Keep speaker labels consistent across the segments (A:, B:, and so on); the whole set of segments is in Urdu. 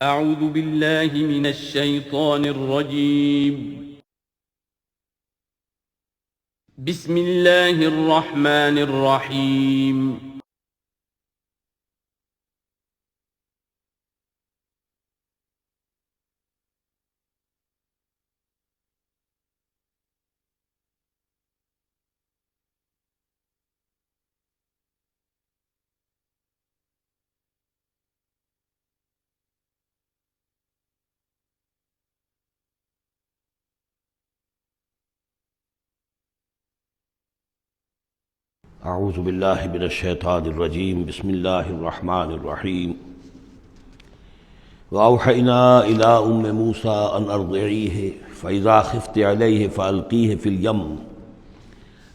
A: أعوذ بالله من الشيطان الرجيم. بسم الله الرحمن الرحيم.
B: اعوذ باللہ من الشیطان الرجیم بسم اللہ الرحمن الرحیم وأوحينا إلى أم موسى أن أرضعيه فإذا خفت عليه فألقيه في اليم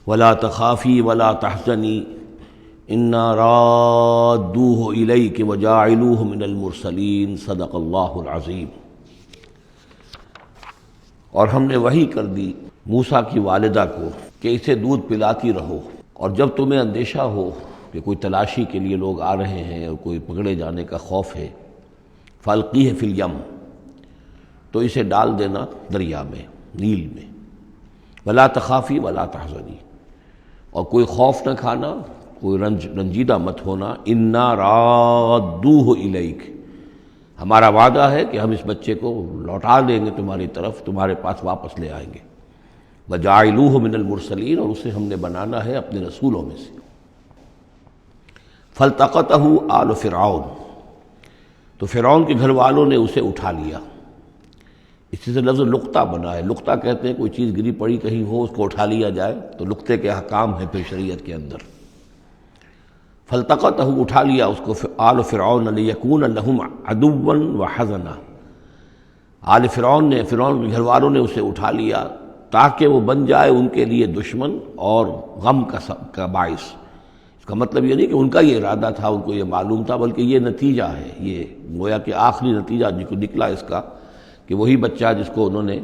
B: ولا تخافي ولا تحزني إنا رادوه إليك وجاعلوه من المرسلين صدق اللہ العظیم۔ اور ہم نے وحی کر دی موسیٰ کی والدہ کو کہ اسے دودھ پلاتی رہو، اور جب تمہیں اندیشہ ہو کہ کوئی تلاشی کے لیے لوگ آ رہے ہیں اور کوئی پکڑے جانے کا خوف ہے، فَأَلْقِيهِ فِي الْيَمِّ، تو اسے ڈال دینا دریا میں، نیل میں، وَلَا تَخَافِي وَلَا تَحْزَنِي، اور کوئی خوف نہ کھانا، کوئی رنجیدہ مت ہونا، اِنَّا رَادُّوهُ إِلَيْكَ، ہمارا وعدہ ہے کہ ہم اس بچے کو لوٹا دیں گے تمہاری طرف، تمہارے پاس واپس لے آئیں گے، وَجَاعِلُوهُ مِنَ الْمُرْسَلِينَ، اور اسے ہم نے بنانا ہے اپنے رسولوں میں سے۔ فَالْتَقَطَهُ آلُ فِرْعَوْنَ، تو فرعون کے گھر والوں نے اسے اٹھا لیا۔ اسی سے لفظ لقطہ بنا ہے، لقطہ کہتے ہیں کوئی چیز گری پڑی کہیں ہو اس کو اٹھا لیا جائے، تو لقطے کے احکام ہیں پھر شریعت کے اندر۔ فَالْتَقَطَهُ، اٹھا لیا اس کو آل فرعون لِيَكُونَ لَهُمْ عَدُوًّا وَحَزَنًا، آل فرعون نے، فرعون کے گھر والوں نے اسے اٹھا لیا تاکہ وہ بن جائے ان کے لیے دشمن اور غم کا باعث۔ اس کا مطلب یہ نہیں کہ ان کا یہ ارادہ تھا، ان کو یہ معلوم تھا، بلکہ یہ نتیجہ ہے، یہ گویا کہ آخری نتیجہ نکلا اس کا کہ وہی بچہ جس کو انہوں نے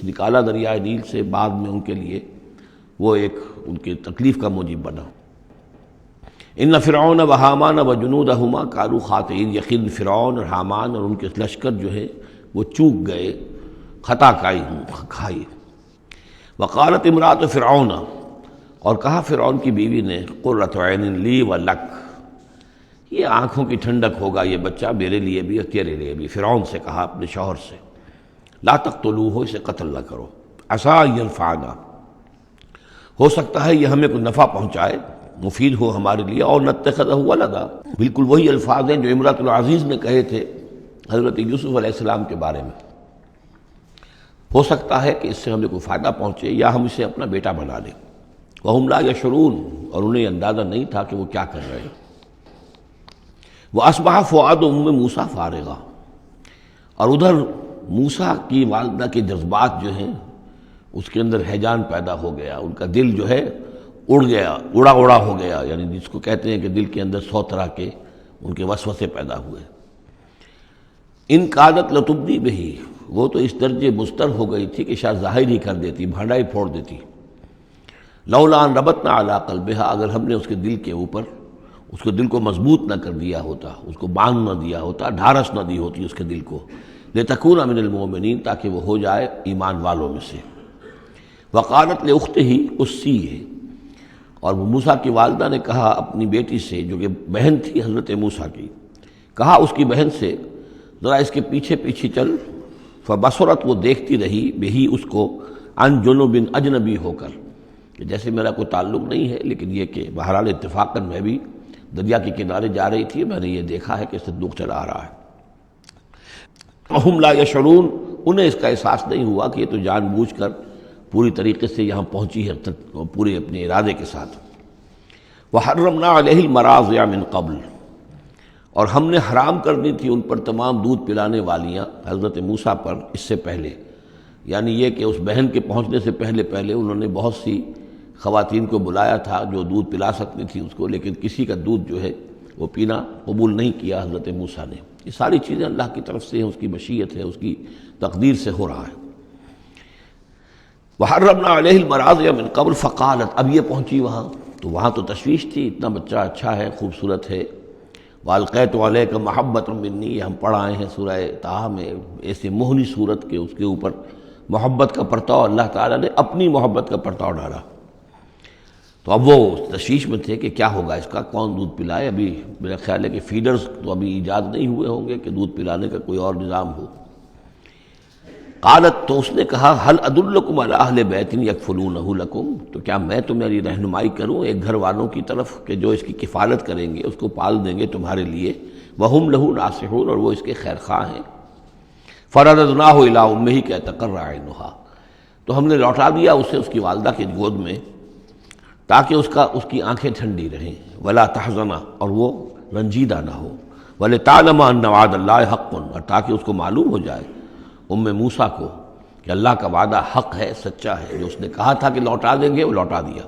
B: نکالا دریائے نیل سے، بعد میں ان کے لیے وہ ایک ان کی تکلیف کا موجب بنا۔ ان فرعون و حامان و جنودہما کانوا خاطئین، یقین فرعون اور حامان اور ان کے لشکر جو ہے وہ چوک گئے، خطا کھائی۔ وقالت امرأۃ فرعون، اور کہا فرعون کی بیوی نے، قرۃ عین لی ولک، یہ آنکھوں کی ٹھنڈک ہوگا یہ بچہ میرے لیے بھی اور تیرے لیے بھی۔ فرعون سے کہا اپنے شوہر سے، لا تقتلوہ، اسے قتل نہ کرو، عسیٰ ان ینفعنا، ہو سکتا ہے یہ ہمیں کوئی نفع پہنچائے، مفید ہو ہمارے لیے، اور نتخذہ ولدا، بالکل وہی الفاظ ہیں جو امرأۃ العزیز نے کہے تھے حضرت یوسف علیہ السلام کے بارے میں۔ ہو سکتا ہے کہ اس سے ہمیں کوئی فائدہ پہنچے یا ہم اسے اپنا بیٹا بنا لیں۔ وَهُمْ لَا يَشْعُرُونَ، اور انہیں اندازہ نہیں تھا کہ وہ کیا کر رہے ہیں۔ وَأَصْبَحَ فُؤَادُ أُمِّ مُوسَىٰ فَارِغًا، اور ادھر موسیٰ کی والدہ کے جذبات جو ہیں اس کے اندر ہیجان پیدا ہو گیا، ان کا دل جو ہے اڑ گیا، اڑا ہو گیا، یعنی جس کو کہتے ہیں کہ دل کے اندر 100 طرح کے ان کے وسوسے پیدا ہوئے۔ ان کادت لتبدی بہی، وہ تو اس درجے مضطر ہو گئی تھی کہ شاید ظاہر ہی کر دیتی، بھانڈا ہی پھوڑ دیتی۔ لولا ان ربطنا علی قلبہا، اگر ہم نے اس کے دل کے اوپر، اس کو دل کو مضبوط نہ کر دیا ہوتا، اس کو باندھ نہ دیا ہوتا، ڈھارس نہ دی ہوتی اس کے دل کو، لتکون من المؤمنین، تاکہ وہ ہو جائے ایمان والوں میں سے۔ وقالت لاختہ قصیہ، اور موسیٰ کی والدہ نے کہا اپنی بیٹی سے جو کہ بہن تھی حضرت موسیٰ کی، کہا اس کی بہن سے، ذرا اس کے پیچھے پیچھے چل۔ فبصرت، وہ دیکھتی رہی، بہی اس کو، عن جنب، اجنبی ہو کر، کہ جیسے میرا کوئی تعلق نہیں ہے، لیکن یہ کہ بہرحال اتفاقاً میں بھی دریا کے کنارے جا رہی تھی، میں نے یہ دیکھا ہے کہ صندوق چلا آ رہا ہے۔ وَهُمْ لَا يَشْعُرُونَ، انہیں اس کا احساس نہیں ہوا کہ یہ تو جان بوجھ کر پوری طریقے سے یہاں پہنچی ہے، پورے اپنے ارادے کے ساتھ۔ وَحَرَّمْنَا عَلَيْهِ الْمَرَاضِعَ مِنْ قَبْلُ، اور ہم نے حرام کر دی تھی ان پر تمام دودھ پلانے والیاں حضرت موسیٰ پر اس سے پہلے، یعنی یہ کہ اس بہن کے پہنچنے سے پہلے انہوں نے بہت سی خواتین کو بلایا تھا جو دودھ پلا سکتی تھی اس کو، لیکن کسی کا دودھ جو ہے وہ پینا قبول نہیں کیا حضرت موسیٰ نے۔ یہ ساری چیزیں اللہ کی طرف سے ہیں، اس کی مشیت ہے، اس کی تقدیر سے ہو رہا ہے۔ وَحَرَّمْنَا عَلَيْهِ الْمَرَاضِعَ مِنْ قَبْلُ، فَقَالَتْ، اب یہ پہنچی وہاں تو وہاں تو تشویش تھی، اتنا بچہ اچھا ہے، خوبصورت ہے، وَأَلْقَيْتُ عَلَيْكَ مَحَبَّةً مِّنِّي، یہ ہم پڑھ آئے ہیں سورہ طٰہٰ میں، ایسے مہلی صورت کے اس کے اوپر محبت کا پرتاؤ اللہ تعالیٰ نے اپنی محبت کا پرتاؤ ڈالا۔ تو اب وہ تشویش میں تھے کہ کیا ہوگا اس کا، کون دودھ پلائے۔ ابھی میرا خیال ہے کہ فیڈرز تو ابھی ایجاد نہیں ہوئے ہوں گے کہ دودھ پلانے کا کوئی اور نظام ہو۔ قالت، تو اس نے کہا، هل ادلکم علی اہل بیت یکفلونہ لکم، تو کیا میں تمہاری رہنمائی کروں ایک گھر والوں کی طرف کہ جو اس کی کفالت کریں گے، اس کو پال دیں گے تمہارے لیے، وہم لہ ناصحون، اور وہ اس کے خیر خواہ ہیں۔ فرددناہ الی امہ کی تقر عینہا، تو ہم نے لوٹا دیا اسے اس کی والدہ کی گود میں تاکہ اس کی آنکھیں ٹھنڈی رہیں، ولا تحزن، اور وہ رنجیدہ نہ ہو، ولتعلم ان وعد اللہ حق، اور تاکہ اس کو معلوم ہو جائے موسیٰ کو کہ اللہ کا وعدہ حق ہے، سچا ہے، جو اس نے کہا تھا کہ لوٹا دیں گے وہ لوٹا دیا۔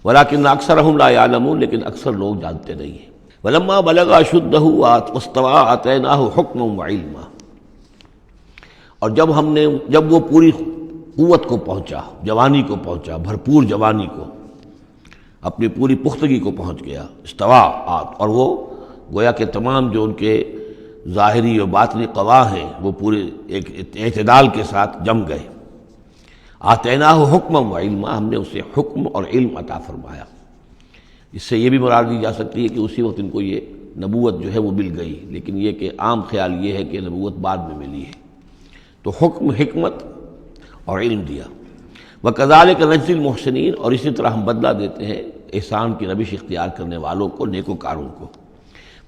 B: ولکن اکثرہم لا یعلمون، لیکن اکثر لوگ جانتے نہیں ہیں۔ ولما بلغ اشدہ واستوى آتیناہ حکما وعلما، اور جب وہ پوری قوت کو پہنچا، جوانی کو پہنچا، بھرپور جوانی کو، اپنی پوری پختگی کو پہنچ گیا، استوا، اور وہ گویا کہ تمام جو ان کے ظاہری و باطنی قوا ہیں وہ پورے ایک اعتدال کے ساتھ جم گئے۔ آتیناہ حکما و علما، ہم نے اسے حکم اور علم عطا فرمایا۔ اس سے یہ بھی مراد دی جا سکتی ہے کہ اسی وقت ان کو یہ نبوت جو ہے وہ مل گئی، لیکن یہ کہ عام خیال یہ ہے کہ نبوت بعد میں ملی ہے۔ تو حکم، حکمت اور علم دیا۔ وَكَذَلِكَ نَجْزِي الْمُحْسِنِينَ، اور اسی طرح ہم بدلہ دیتے ہیں احسان کی روش اختیار کرنے والوں کو، نیکوکاروں کو۔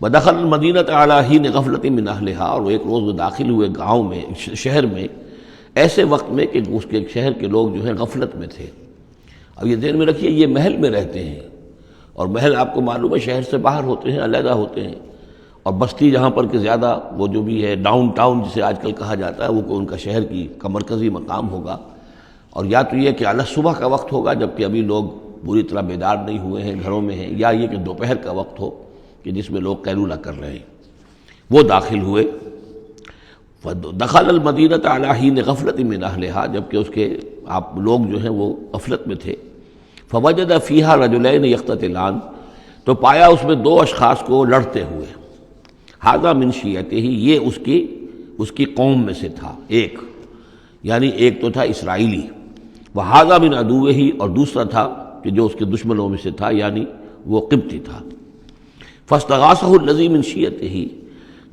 B: وَدَخَلَ الْمَدِينَةَ عَلَىٰ حِينِ غَفْلَةٍ مِّنْ أَهْلِهَا، اور وہ ایک روز وہ داخل ہوئے گاؤں میں، شہر میں، ایسے وقت میں کہ اس کے شہر کے لوگ جو ہیں غفلت میں تھے۔ اب یہ ذہن میں رکھیے، یہ محل میں رہتے ہیں، اور محل آپ کو معلوم ہے شہر سے باہر ہوتے ہیں، علیحدہ ہوتے ہیں، اور بستی جہاں پر کہ زیادہ وہ جو بھی ہے ڈاؤن ٹاؤن جسے آج کل کہا جاتا ہے، وہ ان کا شہر کا مرکزی مقام ہوگا، اور یا تو یہ کہ اعلیٰ صبح کا وقت ہوگا جبکہ ابھی لوگ پوری طرح بیدار نہیں ہوئے ہیں، گھروں میں ہیں، یا یہ کہ دوپہر کا وقت ہو کہ جس میں لوگ قیلولہ کر رہے ہیں۔ وہ داخل ہوئے، دخل المدینۃ علی حین غفلۃ من اہلہا، جبکہ اس کے آپ لوگ جو ہیں وہ غفلت میں تھے۔ فوجد فیہا رجلین یقتتلان، تو پایا اس میں دو اشخاص کو لڑتے ہوئے۔ ھذا من شیعتہ، یہ اس کی قوم میں سے تھا، ایک یعنی ایک تو تھا اسرائیلی، وھذا من عدوہ، اور دوسرا تھا کہ جو اس کے دشمنوں میں سے تھا، یعنی وہ قبطی تھا۔ فاستغاثہ الذی من شیعتہ،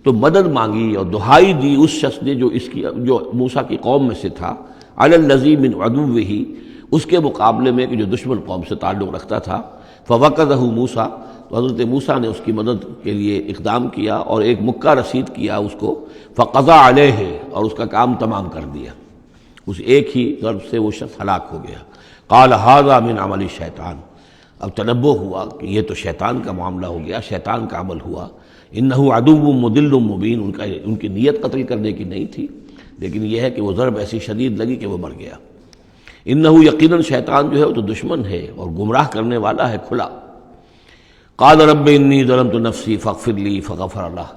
B: تو مدد مانگی اور دہائی دی اس شخص نے جو موسیٰ کی قوم میں سے تھا، علی الذی من عدوہ، اس کے مقابلے میں کہ جو دشمن قوم سے تعلق رکھتا تھا۔ فوقظہ موسیٰ، تو حضرت موسیٰ نے اس کی مدد کے لیے اقدام کیا اور ایک مکہ رسید کیا اس کو، فقضى علیہ، اور اس کا کام تمام کر دیا، اس ایک ہی ضرب سے وہ شخص ہلاک ہو گیا۔ قال ھذا من عمل الشیطان، اب تنبہ ہوا کہ یہ تو شیطان کا معاملہ ہو گیا، شیطان کا عمل ہوا۔ انہ عدو مضل مبین، ان کی نیت قتل کرنے کی نہیں تھی، لیکن یہ ہے کہ وہ ضرب ایسی شدید لگی کہ وہ مر گیا۔ انہ، یقیناً شیطان جو ہے وہ تو دشمن ہے اور گمراہ کرنے والا ہے کھلا۔ قال رب انی ظلمت نفسی فاغفر لی، فغفر لہ،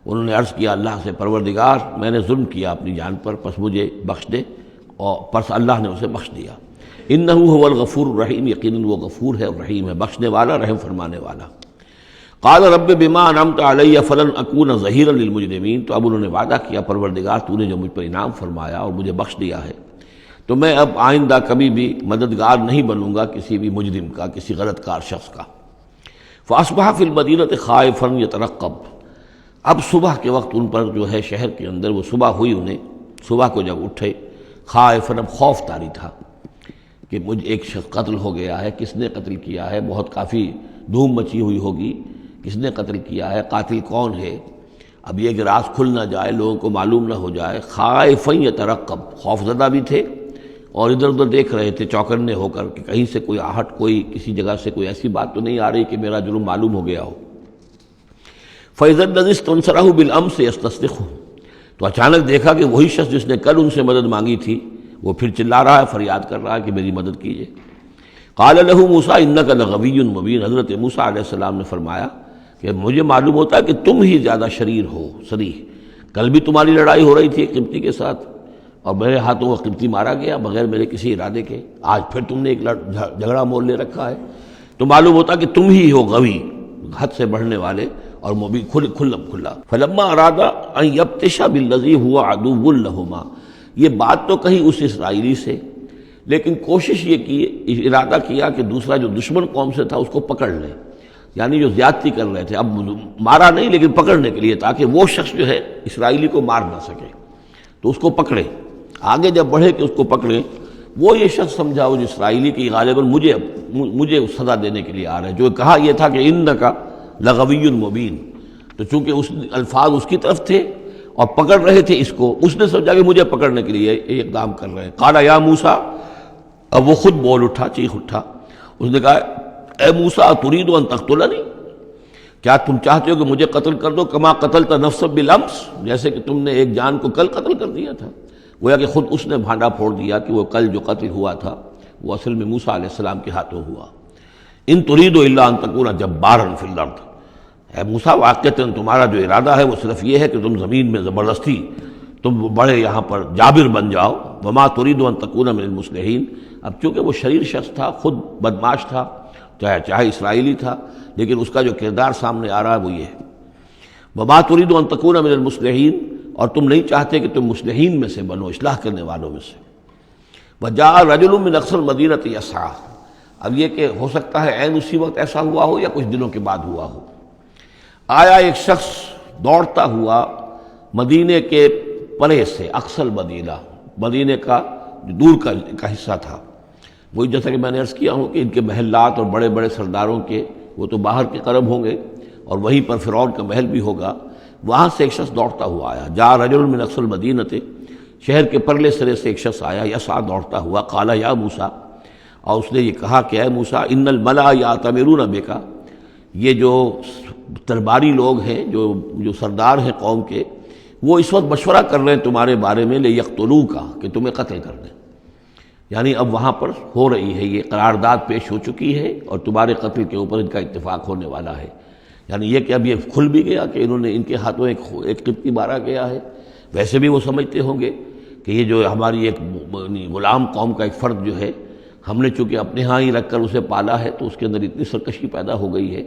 B: انہوں نے عرض کیا اللہ سے، پروردگار میں نے ظلم کیا اپنی جان پر، پس مجھے بخش دے، اور پس اللہ نے اسے بخش دیا۔ انہ هو الغفور الرحیم، یقیناً وہ غفور ہے اور رحیم ہے، بخشنے والا، رحم فرمانے والا۔ قال رب بما انعمت علی فلن اکون ظہیرا للمجرمین، تو اب انہوں نے وعدہ کیا پروردگار تو نے جو مجھ پر انعام فرمایا اور مجھے بخش دیا ہے، تو میں اب آئندہ کبھی بھی مددگار نہیں بنوں گا کسی بھی مجرم کا، کسی غلط کار شخص کا۔ فاصبح فی المدینۃ خائفا یترقب، اب صبح کے وقت ان پر جو ہے شہر کے اندر، وہ صبح ہوئی انہیں، صبح کو جب اٹھے، خائفا، اب خوف طاری تھا کہ مجھ ایک شخص قتل ہو گیا ہے، کس نے قتل کیا ہے، بہت کافی دھوم مچی ہوئی ہوگی، کس نے قتل کیا ہے، قاتل کون ہے، اب یہ کہ راز کھل نہ جائے، لوگوں کو معلوم نہ ہو جائے۔ خائفا یترقب، خوف زدہ بھی تھے اور ادھر ادھر دیکھ رہے تھے چوکنے ہو کر کہ کہیں سے کوئی آہٹ، کوئی کسی جگہ سے کوئی ایسی بات تو نہیں آ رہی کہ میرا جرم معلوم ہو گیا ہو۔ فَإِذَا الَّذِي اسْتَنصَرَهُ بِالْأَمْسِ يَسْتَصْرِخُهُ، تو اچانک دیکھا کہ وہی شخص جس نے کل ان سے مدد مانگی تھی وہ پھر چلا رہا ہے، فریاد کر رہا ہے کہ میری مدد کیجیے۔ قال له موسیٰ انک لغوی مبین، حضرت موسیٰ علیہ السلام نے فرمایا کہ مجھے معلوم ہوتا ہے کہ تم ہی زیادہ شریر ہو، صریح، کل بھی تمہاری لڑائی ہو رہی تھی قبطی کے ساتھ اور میرے ہاتھوں وہ قبطی مارا گیا بغیر میرے کسی ارادے کے، آج پھر تم نے ایک جھگڑا مول لے رکھا ہے، تو معلوم ہوتا کہ تم ہی ہو غوی، حد سے بڑھنے والے اور مبین کھلا فلما اراد ان یبطش بالذی هو عدو لهما، یہ بات تو کہی اس اسرائیلی سے، لیکن کوشش یہ کی، ارادہ کیا کہ دوسرا جو دشمن قوم سے تھا اس کو پکڑ لے، یعنی جو زیادتی کر رہے تھے، اب مارا نہیں لیکن پکڑنے کے لیے، تاکہ وہ شخص جو ہے اسرائیلی کو مار نہ سکے، تو اس کو پکڑے، آگے جب بڑھے کہ اس کو پکڑے، وہ یہ شخص سمجھا وہ اسرائیلی کی غالباً مجھے سزا دینے کے لیے آ رہا ہے، جو کہا یہ تھا کہ انک لغوی مبین، تو چونکہ اس الفاظ اس کی طرف تھے اور پکڑ رہے تھے اس کو، اس نے سمجھا کہ مجھے پکڑنے کے لیے یہ اقدام کر رہے ہیں۔ قال یا موسیٰ، اب وہ خود بول اٹھا، چیخ اٹھا، اس نے کہا اے موسیٰ ترید ان تقتلنی، کیا تم چاہتے ہو کہ مجھے قتل کر دو، کما قتلت نفسا بالامس، جیسے کہ تم نے ایک جان کو کل قتل کر دیا تھا۔ گویا کہ خود اس نے بھانڈا پھوڑ دیا کہ وہ کل جو قتل ہوا تھا وہ اصل میں موسیٰ علیہ السلام کے ہاتھوں ہوا۔ ان ترید الا ان تکون جبارا فی الارض، اے موسیٰ واقعتاً تمہارا جو ارادہ ہے وہ صرف یہ ہے کہ تم زمین میں زبردستی تم بڑے یہاں پر جابر بن جاؤ، وما ترید ان تکون من المصلحین۔ اب چونکہ وہ شریر شخص تھا، خود بدمعاش تھا، چاہے اسرائیلی تھا، لیکن اس کا جو کردار سامنے آ رہا ہے وہ یہ ہے، وما ترید ان تکون من المصلحین، اور تم نہیں چاہتے کہ تم مصلحین میں سے بنو، اصلاح کرنے والوں میں سے۔ وجاء رجل من اقصى المدینۃ یسعیٰ، اب یہ کہ ہو سکتا ہے عین اسی وقت ایسا ہوا ہو یا کچھ دنوں کے بعد ہوا ہو، آیا ایک شخص دوڑتا ہوا مدینے کے پرے سے، اقصى المدینہ، مدینے کا دور کا حصہ تھا، وہی جیسا کہ میں نے عرض کیا ہوں کہ ان کے محلات اور بڑے بڑے سرداروں کے وہ تو باہر کے قرب ہوں گے، اور وہیں پر فرعون کا محل بھی ہوگا، وہاں سے ایک شخص دوڑتا ہوا آیا، جاء رجل من اقصى المدینۃ، شہر کے پرلے سرے سے ایک شخص آیا، یسعیٰ دوڑتا ہوا، قال یا موسیٰ، اور اس نے یہ کہا کہ اے موسیٰ ان الملأ یأتمرون بک، یہ جو درباری لوگ ہیں، جو سردار ہیں قوم کے، وہ اس وقت مشورہ کر رہے ہیں تمہارے بارے میں لیقتلوک، کہ تمہیں قتل کر دیں، یعنی اب وہاں پر ہو رہی ہے، یہ قرارداد پیش ہو چکی ہے اور تمہارے قتل کے اوپر ان کا اتفاق ہونے والا ہے، یعنی یہ کہ اب یہ کھل بھی گیا کہ انہوں نے ان کے ہاتھوں ایک قبطی مارا گیا ہے۔ ویسے بھی وہ سمجھتے ہوں گے کہ یہ جو ہماری ایک غلام قوم کا ایک فرد جو ہے، ہم نے چونکہ اپنے ہاں ہی رکھ کر اسے پالا ہے تو اس کے اندر اتنی سرکشی پیدا ہو گئی ہے،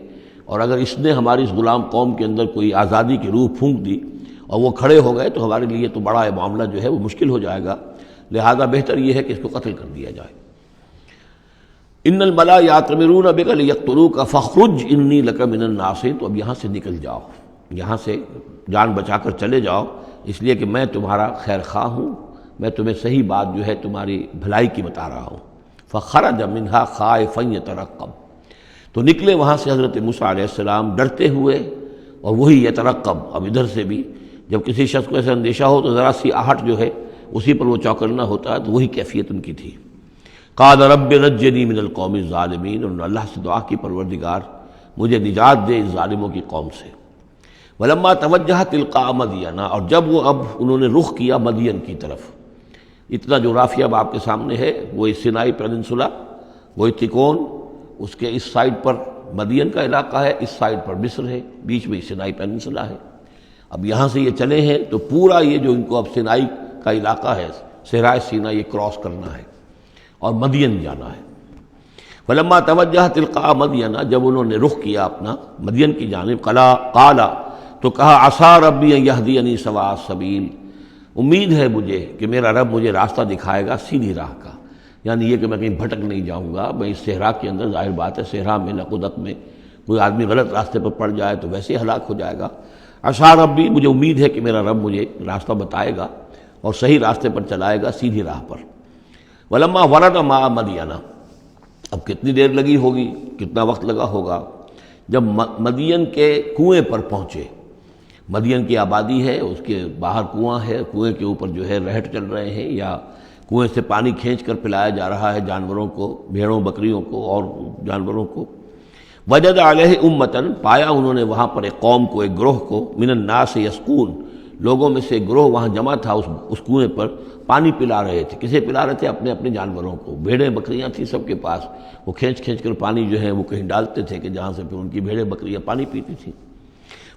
B: اور اگر اس نے ہماری اس غلام قوم کے اندر کوئی آزادی کی روح پھونک دی اور وہ کھڑے ہو گئے تو ہمارے لیے تو بڑا معاملہ جو ہے وہ مشکل ہو جائے گا، لہذا بہتر یہ ہے کہ اس کو قتل کر دیا جائے۔ ان الملأ یأتمرون بک لیقتلوک فاخرج انی لک من الناصحین، تو اب یہاں سے نکل جاؤ، یہاں سے جان بچا کر چلے جاؤ، اس لیے کہ میں تمہارا خیر خواہ ہوں، میں تمہیں صحیح بات جو ہے تمہاری بھلائی کی بتا رہا ہوں۔ فخرج منہا خائفا یترقب، تو نکلے وہاں سے حضرت موسیٰ علیہ السلام ڈرتے ہوئے، اور وہی یترقب، اب ادھر سے بھی جب کسی شخص کو ایسا اندیشہ ہو تو ذرا سی آہٹ جو ہے اسی پر وہ چوکنا ہوتا ہے، تو وہی کیفیت ان کی تھی۔ قال رب نجنی من القوم الظالمین، انہوں نے اللہ سے دعا کی پروردگار مجھے نجات دے اس ظالموں کی قوم سے۔ ولما توجہ تلقاء مدین، اور جب وہ اب انہوں نے رخ کیا مدین کی طرف، اتنا جغرافیہ اب آپ کے سامنے ہے، وہ سینائی پیننسولا، وہ تکون، اس کے اس سائڈ پر مدین کا علاقہ ہے، اس سائڈ پر مصر ہے، بیچ میں سینائی پیننسولا ہے۔ اب یہاں سے یہ چلے ہیں تو پورا یہ جو ان کو اب سینائی کا علاقہ ہے، صحرائے سینا، یہ کراس کرنا ہے اور مدین جانا ہے۔ فلما توجہ تلقاء مدین، جب انہوں نے رخ کیا اپنا مدین کی جانب، قال، تو کہا عسیٰ ربی ان یہدینی سواء السبیل، امید ہے مجھے کہ میرا رب مجھے راستہ دکھائے گا سیدھی راہ کا، یعنی یہ کہ میں کہیں بھٹک نہیں جاؤں گا، میں اس صحرا کے اندر، ظاہر بات ہے صحرا میں لقدت میں کوئی آدمی غلط راستے پر پڑ جائے تو ویسے ہلاک ہو جائے گا۔ عسیٰ ربی، مجھے امید ہے کہ میرا رب مجھے راستہ بتائے گا اور صحیح راستے پر چلائے گا، سیدھی راہ پر۔ ولما ورد ماء مدین، اب کتنی دیر لگی ہوگی، کتنا وقت لگا ہوگا، جب مدین کے کنویں پر پہنچے، مدین کی آبادی ہے، اس کے باہر کنواں ہے، کنویں کے اوپر جو ہے رہٹ چل رہے ہیں، یا کنویں سے پانی کھینچ کر پلایا جا رہا ہے جانوروں کو، بھیڑوں بکریوں کو اور جانوروں کو۔ وجد علیہ امتن، پایا انہوں نے وہاں پر ایک قوم کو، ایک گروہ کو، من الناس یسقون، لوگوں میں سے ایک گروہ وہاں جمع تھا، اس کنویں پر پانی پلا رہے تھے۔ کسے پلا رہے تھے؟ اپنے اپنے جانوروں کو، بھیڑیں بکریاں تھیں سب کے پاس، وہ کھینچ کھینچ کر پانی جو ہے وہ کہیں ڈالتے تھے کہ جہاں سے پھر ان کی بھیڑیں بکریاں پانی پیتی تھیں۔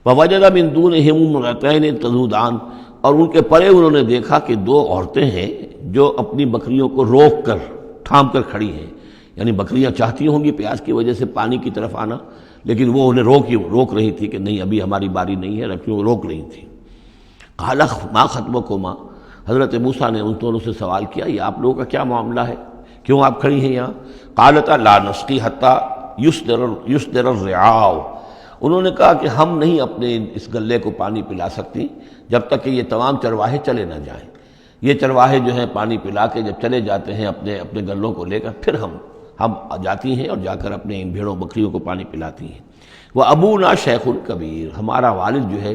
B: ووجد من دونہم امرأتین تذودان، اور ان کے پرے انہوں نے دیکھا کہ دو عورتیں ہیں جو اپنی بکریوں کو روک کر تھام کر کھڑی ہیں، یعنی بکریاں چاہتی ہوں گی پیاس کی وجہ سے پانی کی طرف آنا، لیکن وہ انہیں روک رہی تھی کہ نہیں ابھی ہماری باری نہیں ہے، رکھیں، وہ روک رہی تھی۔ قال ما خطبکما، حضرت موسیٰ نے ان دونوں سے سوال کیا یہ آپ لوگوں کا کیا معاملہ ہے، کیوں آپ کھڑی ہیں یہاں؟ قالتا لا نسقی حتی یصدر الرعاء، انہوں نے کہا کہ ہم نہیں اپنے اس گلے کو پانی پلا سکتی جب تک کہ یہ تمام چرواہے چلے نہ جائیں۔ یہ چرواہے جو ہیں پانی پلا کے جب چلے جاتے ہیں اپنے گلوں کو لے کر، پھر ہم جاتی ہیں اور جا کر اپنے ان بھیڑوں بکریوں کو پانی پلاتی ہیں۔ وہ ابونا شیخ کبیر، ہمارا والد جو ہے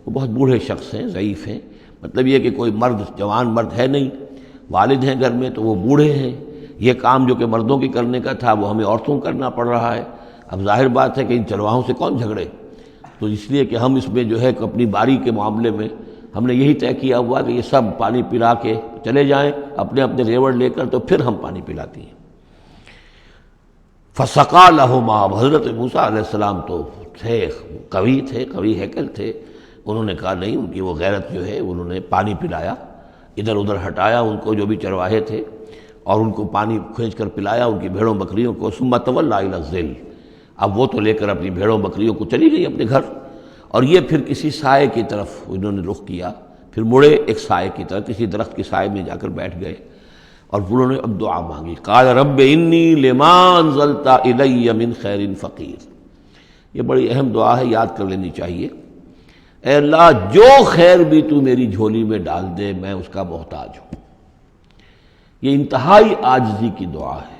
B: وہ بہت بوڑھے شخص ہیں، ضعیف ہیں، مطلب یہ کہ کوئی مرد، جوان مرد ہے نہیں، والد ہیں گھر میں تو وہ بوڑھے ہیں، یہ کام جو کہ مردوں کی کرنے کا تھا وہ ہمیں عورتوں کو کرنا پڑ رہا ہے۔ اب ظاہر بات ہے کہ ان چرواہوں سے کون جھگڑے، تو اس لیے کہ ہم اس میں جو ہے اپنی باری کے معاملے میں ہم نے یہی طے کیا ہوا کہ یہ سب پانی پلا کے چلے جائیں اپنے ریوڑ لے کر، تو پھر ہم پانی پلاتی ہیں۔ فسقا لہما، حضرت موسیٰ علیہ السلام تو تھے قوی ہیکل تھے، انہوں نے کہا نہیں، ان کی وہ غیرت جو ہے انہوں نے پانی پلایا، ادھر ادھر ہٹایا ان کو جو بھی چرواہے تھے اور ان کو پانی کھینچ کر پلایا ان کی بھیڑوں بکریوں کو۔ ثم تولی الی الظل، اب وہ تو لے کر اپنی بھیڑوں بکریوں کو چلی گئی اپنے گھر، اور یہ پھر کسی سائے کی طرف انہوں نے رخ کیا، پھر مڑے ایک سائے کی طرف، کسی درخت کے سائے میں جا کر بیٹھ گئے اور انہوں نے اب دعا مانگی۔ قال رب انی لما انزلت الی من خیر فقیر، یہ بڑی اہم دعا ہے، یاد کر لینی چاہیے۔ اے اللہ جو خیر بھی تو میری جھولی میں ڈال دے میں اس کا محتاج ہوں۔ یہ انتہائی عاجزی کی دعا ہے۔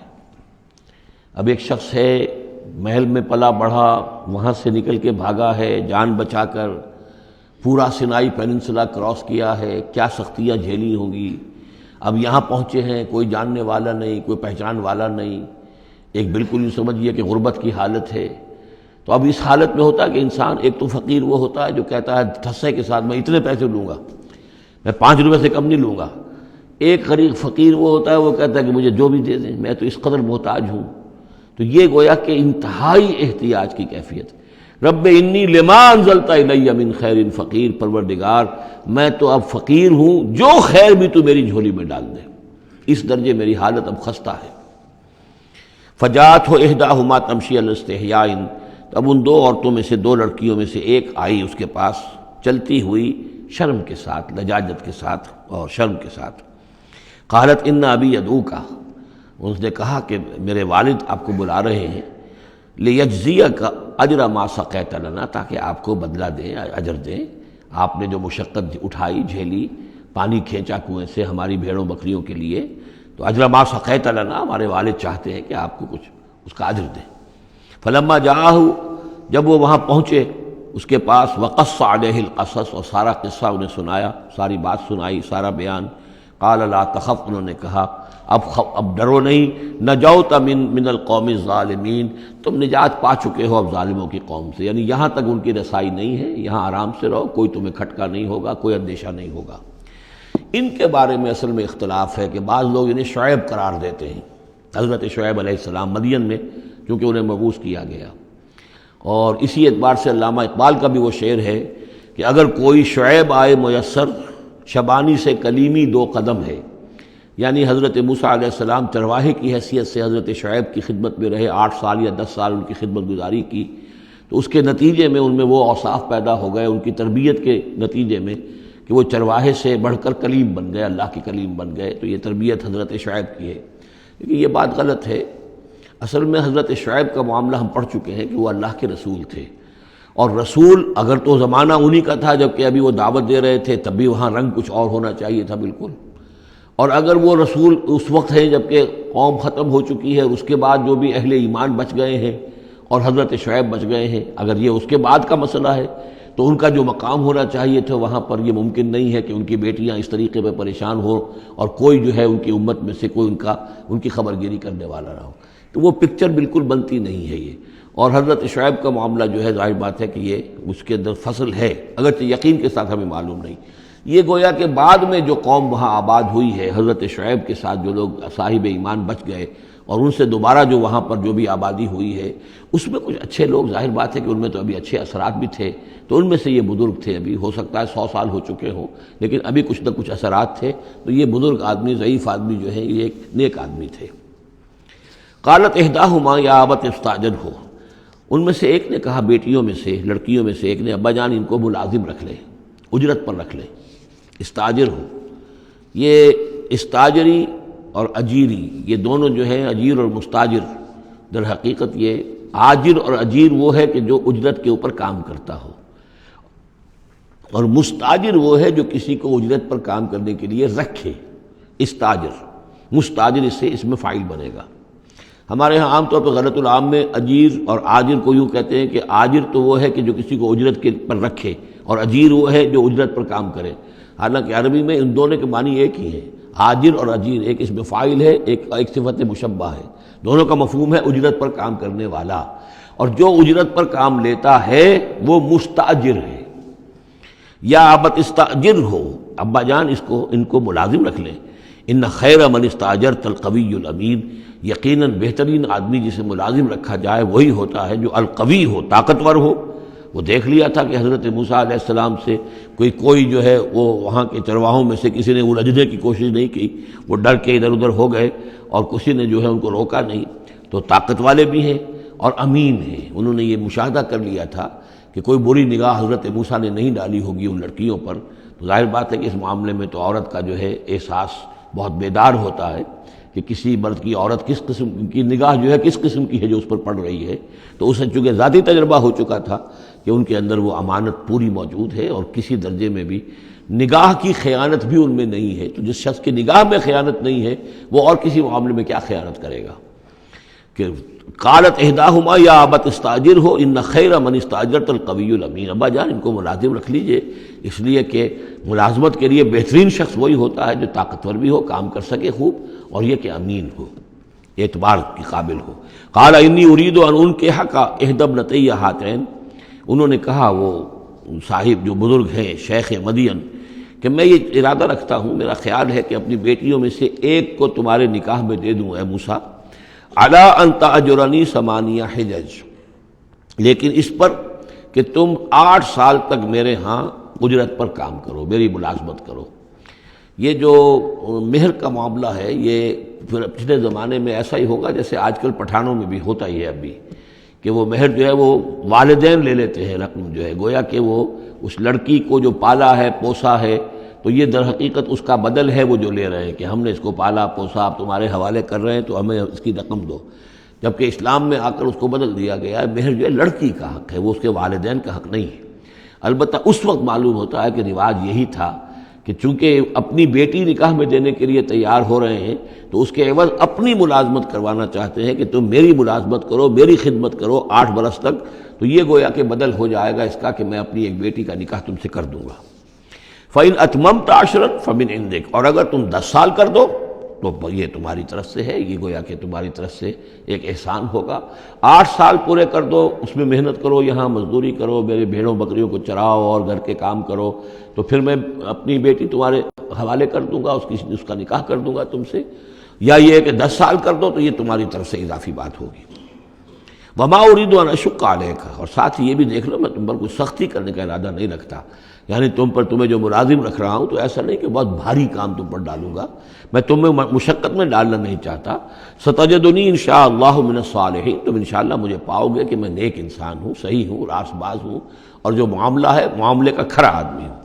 B: اب ایک شخص ہے، محل میں پلا بڑھا، وہاں سے نکل کے بھاگا ہے جان بچا کر، پورا سینائی پیننسلا کراس کیا ہے، کیا سختیاں جھیلی ہوں گی، اب یہاں پہنچے ہیں، کوئی جاننے والا نہیں، کوئی پہچان والا نہیں، ایک بالکل یوں سمجھیے کہ غربت کی حالت ہے۔ تو اب اس حالت میں ہوتا ہے کہ انسان، ایک تو فقیر وہ ہوتا ہے جو کہتا ہے ٹھسے کے ساتھ میں اتنے پیسے لوں گا، میں 5 روپے سے کم نہیں لوں گا۔ ایک غریب فقیر وہ ہوتا ہے وہ کہتا ہے کہ مجھے جو بھی دے دیں، میں تو اس قدر محتاج ہوں۔ تو یہ گویا کہ انتہائی احتیاج کی کیفیت۔ رب انی لما انزلت الی من خیر فقیر، پروردگار میں تو اب فقیر ہوں، جو خیر بھی تو میری جھولی میں ڈال دے، اس درجے میری حالت اب خستہ ہے۔ فجاءتہ احداہما تمشی علی استحیاء، اب ان 2 عورتوں میں سے 2 لڑکیوں میں سے ایک آئی اس کے پاس چلتی ہوئی شرم کے ساتھ، لجاجت کے ساتھ اور شرم کے ساتھ۔ قالت ان ابی یدعوک، اس نے کہا کہ میرے والد آپ کو بلا رہے ہیں، لیجزیک اجر ما سقیت لنا، تاکہ آپ کو بدلہ دیں، اجر دیں، آپ نے جو مشقت اٹھائی جھیلی، پانی کھینچا کنویں سے ہماری بھیڑوں بکریوں کے لیے، تو اجر ما سقیت لنا، ہمارے والد چاہتے ہیں کہ آپ کو کچھ اس کا اجر دیں۔ فلما جاءہ، جب وہ وہاں پہنچے اس کے پاس، وقص علیہ القصص، اور سارا قصہ انہیں سنایا، ساری بات سنائی، سارا بیان۔ قال لا تخف، انہوں نے کہا اب ڈرو نہیں، نجوت من القوم الظالمین، تم نجات پا چکے ہو اب ظالموں کی قوم سے، یعنی یہاں تک ان کی رسائی نہیں ہے، یہاں آرام سے رہو، کوئی تمہیں کھٹکا نہیں ہوگا، کوئی اندیشہ نہیں ہوگا۔ ان کے بارے میں اصل میں اختلاف ہے کہ بعض لوگ انہیں شعیب قرار دیتے ہیں، حضرت شعیب علیہ السلام مدین میں چونکہ انہیں مبعوث کیا گیا، اور اسی اعتبار سے علامہ اقبال کا بھی وہ شعر ہے کہ اگر کوئی شعیب آئے میسر، شبانی سے کلیمی 2 قدم ہے، یعنی حضرت موسیٰ علیہ السلام چرواہے کی حیثیت سے حضرت شعیب کی خدمت میں رہے، 8 سال یا 10 سال ان کی خدمت گزاری کی، تو اس کے نتیجے میں ان میں وہ اوصاف پیدا ہو گئے، ان کی تربیت کے نتیجے میں کہ وہ چرواہے سے بڑھ کر کلیم بن گئے، اللہ کے کلیم بن گئے، تو یہ تربیت حضرت شعیب کی ہے۔ لیکن یہ بات غلط ہے، اصل میں حضرت شعیب کا معاملہ ہم پڑھ چکے ہیں کہ وہ اللہ کے رسول تھے، اور رسول اگر تو زمانہ انہی کا تھا جب کہ ابھی وہ دعوت دے رہے تھے، تب بھی وہاں رنگ کچھ اور ہونا چاہیے تھا بالکل، اور اگر وہ رسول اس وقت ہیں جب کہ قوم ختم ہو چکی ہے، اس کے بعد جو بھی اہل ایمان بچ گئے ہیں اور حضرت شعیب بچ گئے ہیں، اگر یہ اس کے بعد کا مسئلہ ہے تو ان کا جو مقام ہونا چاہیے تھا وہاں پر یہ ممکن نہیں ہے کہ ان کی بیٹیاں اس طریقے پہ پریشان ہوں اور کوئی جو ہے ان کی امت میں سے کوئی ان کی خبر گیری کرنے والا نہ ہو، تو وہ پکچر بالکل بنتی نہیں ہے یہ۔ اور حضرت شعیب کا معاملہ جو ہے ظاہر بات ہے کہ یہ اس کے اندر فصل ہے، اگرچہ یقین کے ساتھ ہمیں معلوم نہیں، یہ گویا کہ بعد میں جو قوم وہاں آباد ہوئی ہے حضرت شعیب کے ساتھ، جو لوگ صاحب ایمان بچ گئے اور ان سے دوبارہ جو وہاں پر جو بھی آبادی ہوئی ہے، اس میں کچھ اچھے لوگ، ظاہر بات ہے کہ ان میں تو ابھی اچھے اثرات بھی تھے، تو ان میں سے یہ بزرگ تھے، ابھی ہو سکتا ہے 100 سال ہو چکے ہوں لیکن ابھی کچھ نہ کچھ اثرات تھے، تو یہ بزرگ آدمی، ضعیف آدمی جو ہے یہ ایک نیک آدمی تھے۔ قالت احداہما یا ابت استاجرہ، ان میں سے ایک نے کہا، بیٹیوں میں سے، لڑکیوں میں سے ایک نے، ابا جان ان کو ملازم رکھ لے، اجرت پر رکھ لے، استاجر ہو۔ یہ استاجری اور اجیری، یہ دونوں جو ہیں، اجیر اور مستاجر، در حقیقت یہ آجر اور اجیر وہ ہے کہ جو اجرت کے اوپر کام کرتا ہو، اور مستاجر وہ ہے جو کسی کو اجرت پر کام کرنے کے لیے رکھے، استاجر۔ مستاجر اس سے اس میں فاعل بنے گا۔ ہمارے ہاں عام طور پہ غلط العام میں اجیر اور آجر کو یوں کہتے ہیں کہ آجر تو وہ ہے کہ جو کسی کو اجرت کے پر رکھے، اور اجیر وہ ہے جو اجرت پر کام کرے۔ حالانکہ عربی میں ان دونوں کے معنی ایک ہی ہے، آجر اور اجیر، ایک اس میں فاعل ہے، ایک صفت مشبہ ہے، دونوں کا مفہوم ہے اجرت پر کام کرنے والا، اور جو اجرت پر کام لیتا ہے وہ مستاجر ہے۔ یا ابت استاجر ہو، ابا جان ان کو ملازم رکھ لیں۔ ان خیر من استاجرت القوی الامین، یقیناً بہترین آدمی جسے ملازم رکھا جائے وہی ہوتا ہے جو القوی ہو، طاقتور ہو۔ وہ دیکھ لیا تھا کہ حضرت موسیٰ علیہ السلام سے کوئی جو ہے وہ وہاں کے چرواہوں میں سے کسی نے الجھنے کی کوشش نہیں کی، وہ ڈر کے ادھر ادھر ہو گئے اور کسی نے جو ہے ان کو روکا نہیں۔ تو طاقت والے بھی ہیں اور امین ہیں۔ انہوں نے یہ مشاہدہ کر لیا تھا کہ کوئی بری نگاہ حضرت موسیٰ نے نہیں ڈالی ہوگی ان لڑکیوں پر، تو ظاہر بات ہے کہ اس معاملے میں تو عورت کا جو ہے احساس بہت بیدار ہوتا ہے کہ کسی مرد کی عورت کس قسم کی نگاہ جو ہے کس قسم کی ہے جو اس پر پڑ رہی ہے۔ تو اسے چونکہ ذاتی تجربہ ہو چکا تھا کہ ان کے اندر وہ امانت پوری موجود ہے، اور کسی درجے میں بھی نگاہ کی خیانت بھی ان میں نہیں ہے۔ تو جس شخص کی نگاہ میں خیانت نہیں ہے وہ اور کسی معاملے میں کیا خیانت کرے گا؟ کہ قالت احداہما یا ابت استاجر ہو ان خیر من استاجرت القوی الامین، ابا جان ان کو ملازم رکھ لیجئے، اس لیے کہ ملازمت کے لیے بہترین شخص وہی ہوتا ہے جو طاقتور بھی ہو، کام کر سکے خوب، اور یہ کہ امین ہو، اعتبار کی قابل ہو۔ قال انی ارید ان انکحک احدی ابنتی ہاتین، انہوں نے کہا وہ صاحب جو بزرگ ہیں شیخ مدین کہ میں یہ ارادہ رکھتا ہوں، میرا خیال ہے کہ اپنی بیٹیوں میں سے ایک کو تمہارے نکاح میں دے دوں اے موسیٰ، علی ان تأجرنی ثمانیہ حجج، لیکن اس پر کہ تم 8 سال تک میرے ہاں اجرت پر کام کرو، میری ملازمت کرو۔ یہ جو مہر کا معاملہ ہے یہ پھر پچھلے زمانے میں ایسا ہی ہوگا جیسے آج کل پٹھانوں میں بھی ہوتا ہی ہے ابھی، کہ وہ مہر جو ہے وہ والدین لے لیتے ہیں رقم جو ہے، گویا کہ وہ اس لڑکی کو جو پالا ہے پوسا ہے تو یہ در حقیقت اس کا بدل ہے وہ جو لے رہے ہیں کہ ہم نے اس کو پالا پوسا، آپ تمہارے حوالے کر رہے ہیں تو ہمیں اس کی رقم دو، جبکہ اسلام میں آ کر اس کو بدل دیا گیا ہے۔ مہر جو ہے لڑکی کا حق ہے، وہ اس کے والدین کا حق نہیں ہے۔ البتہ اس وقت معلوم ہوتا ہے کہ رواج یہی تھا کہ چونکہ اپنی بیٹی نکاح میں دینے کے لیے تیار ہو رہے ہیں تو اس کے عوض اپنی ملازمت کروانا چاہتے ہیں کہ تم میری ملازمت کرو، میری خدمت کرو 8 برس تک، تو یہ گویا کہ بدل ہو جائے گا اس کا کہ میں اپنی ایک بیٹی کا نکاح تم سے کر دوں گا۔ فَإِنْ أَتْمَمْتَ عَشْرًا فَمِنْ عِنْدِكَ، اور اگر تم 10 سال کر دو تو یہ تمہاری طرف سے ہے، یہ گویا کہ تمہاری طرف سے ایک احسان ہوگا۔ 8 سال پورے کر دو، اس میں محنت کرو، یہاں مزدوری کرو، میرے بھیڑوں بکریوں کو چراؤ اور گھر کے کام کرو، تو پھر میں اپنی بیٹی تمہارے حوالے کر دوں گا، اس کا نکاح کر دوں گا تم سے۔ یا یہ کہ 10 سال کر دو تو یہ تمہاری طرف سے اضافی بات ہوگی۔ وَمَا أُرِيدُ أَنْ أَشُقَّ عَلَيْكَ، اور ساتھ ہی یہ بھی دیکھ لو میں تم پر کوئی سختی کرنے کا ارادہ نہیں رکھتا، یعنی تمہیں جو ملازم رکھ رہا ہوں تو ایسا نہیں کہ بہت بھاری کام تم پر ڈالوں گا، میں تمہیں مشقت میں ڈالنا نہیں چاہتا۔ سَتَجِدُنِي إِنْ شَاءَ اللَّهُ مِنَ الصَّالِحِينَ، تم انشاءاللہ مجھے پاؤ گے کہ میں نیک انسان ہوں، صحیح ہوں، راست باز ہوں، اور جو معاملہ ہے معاملے کا کھرا آدمی ہوں۔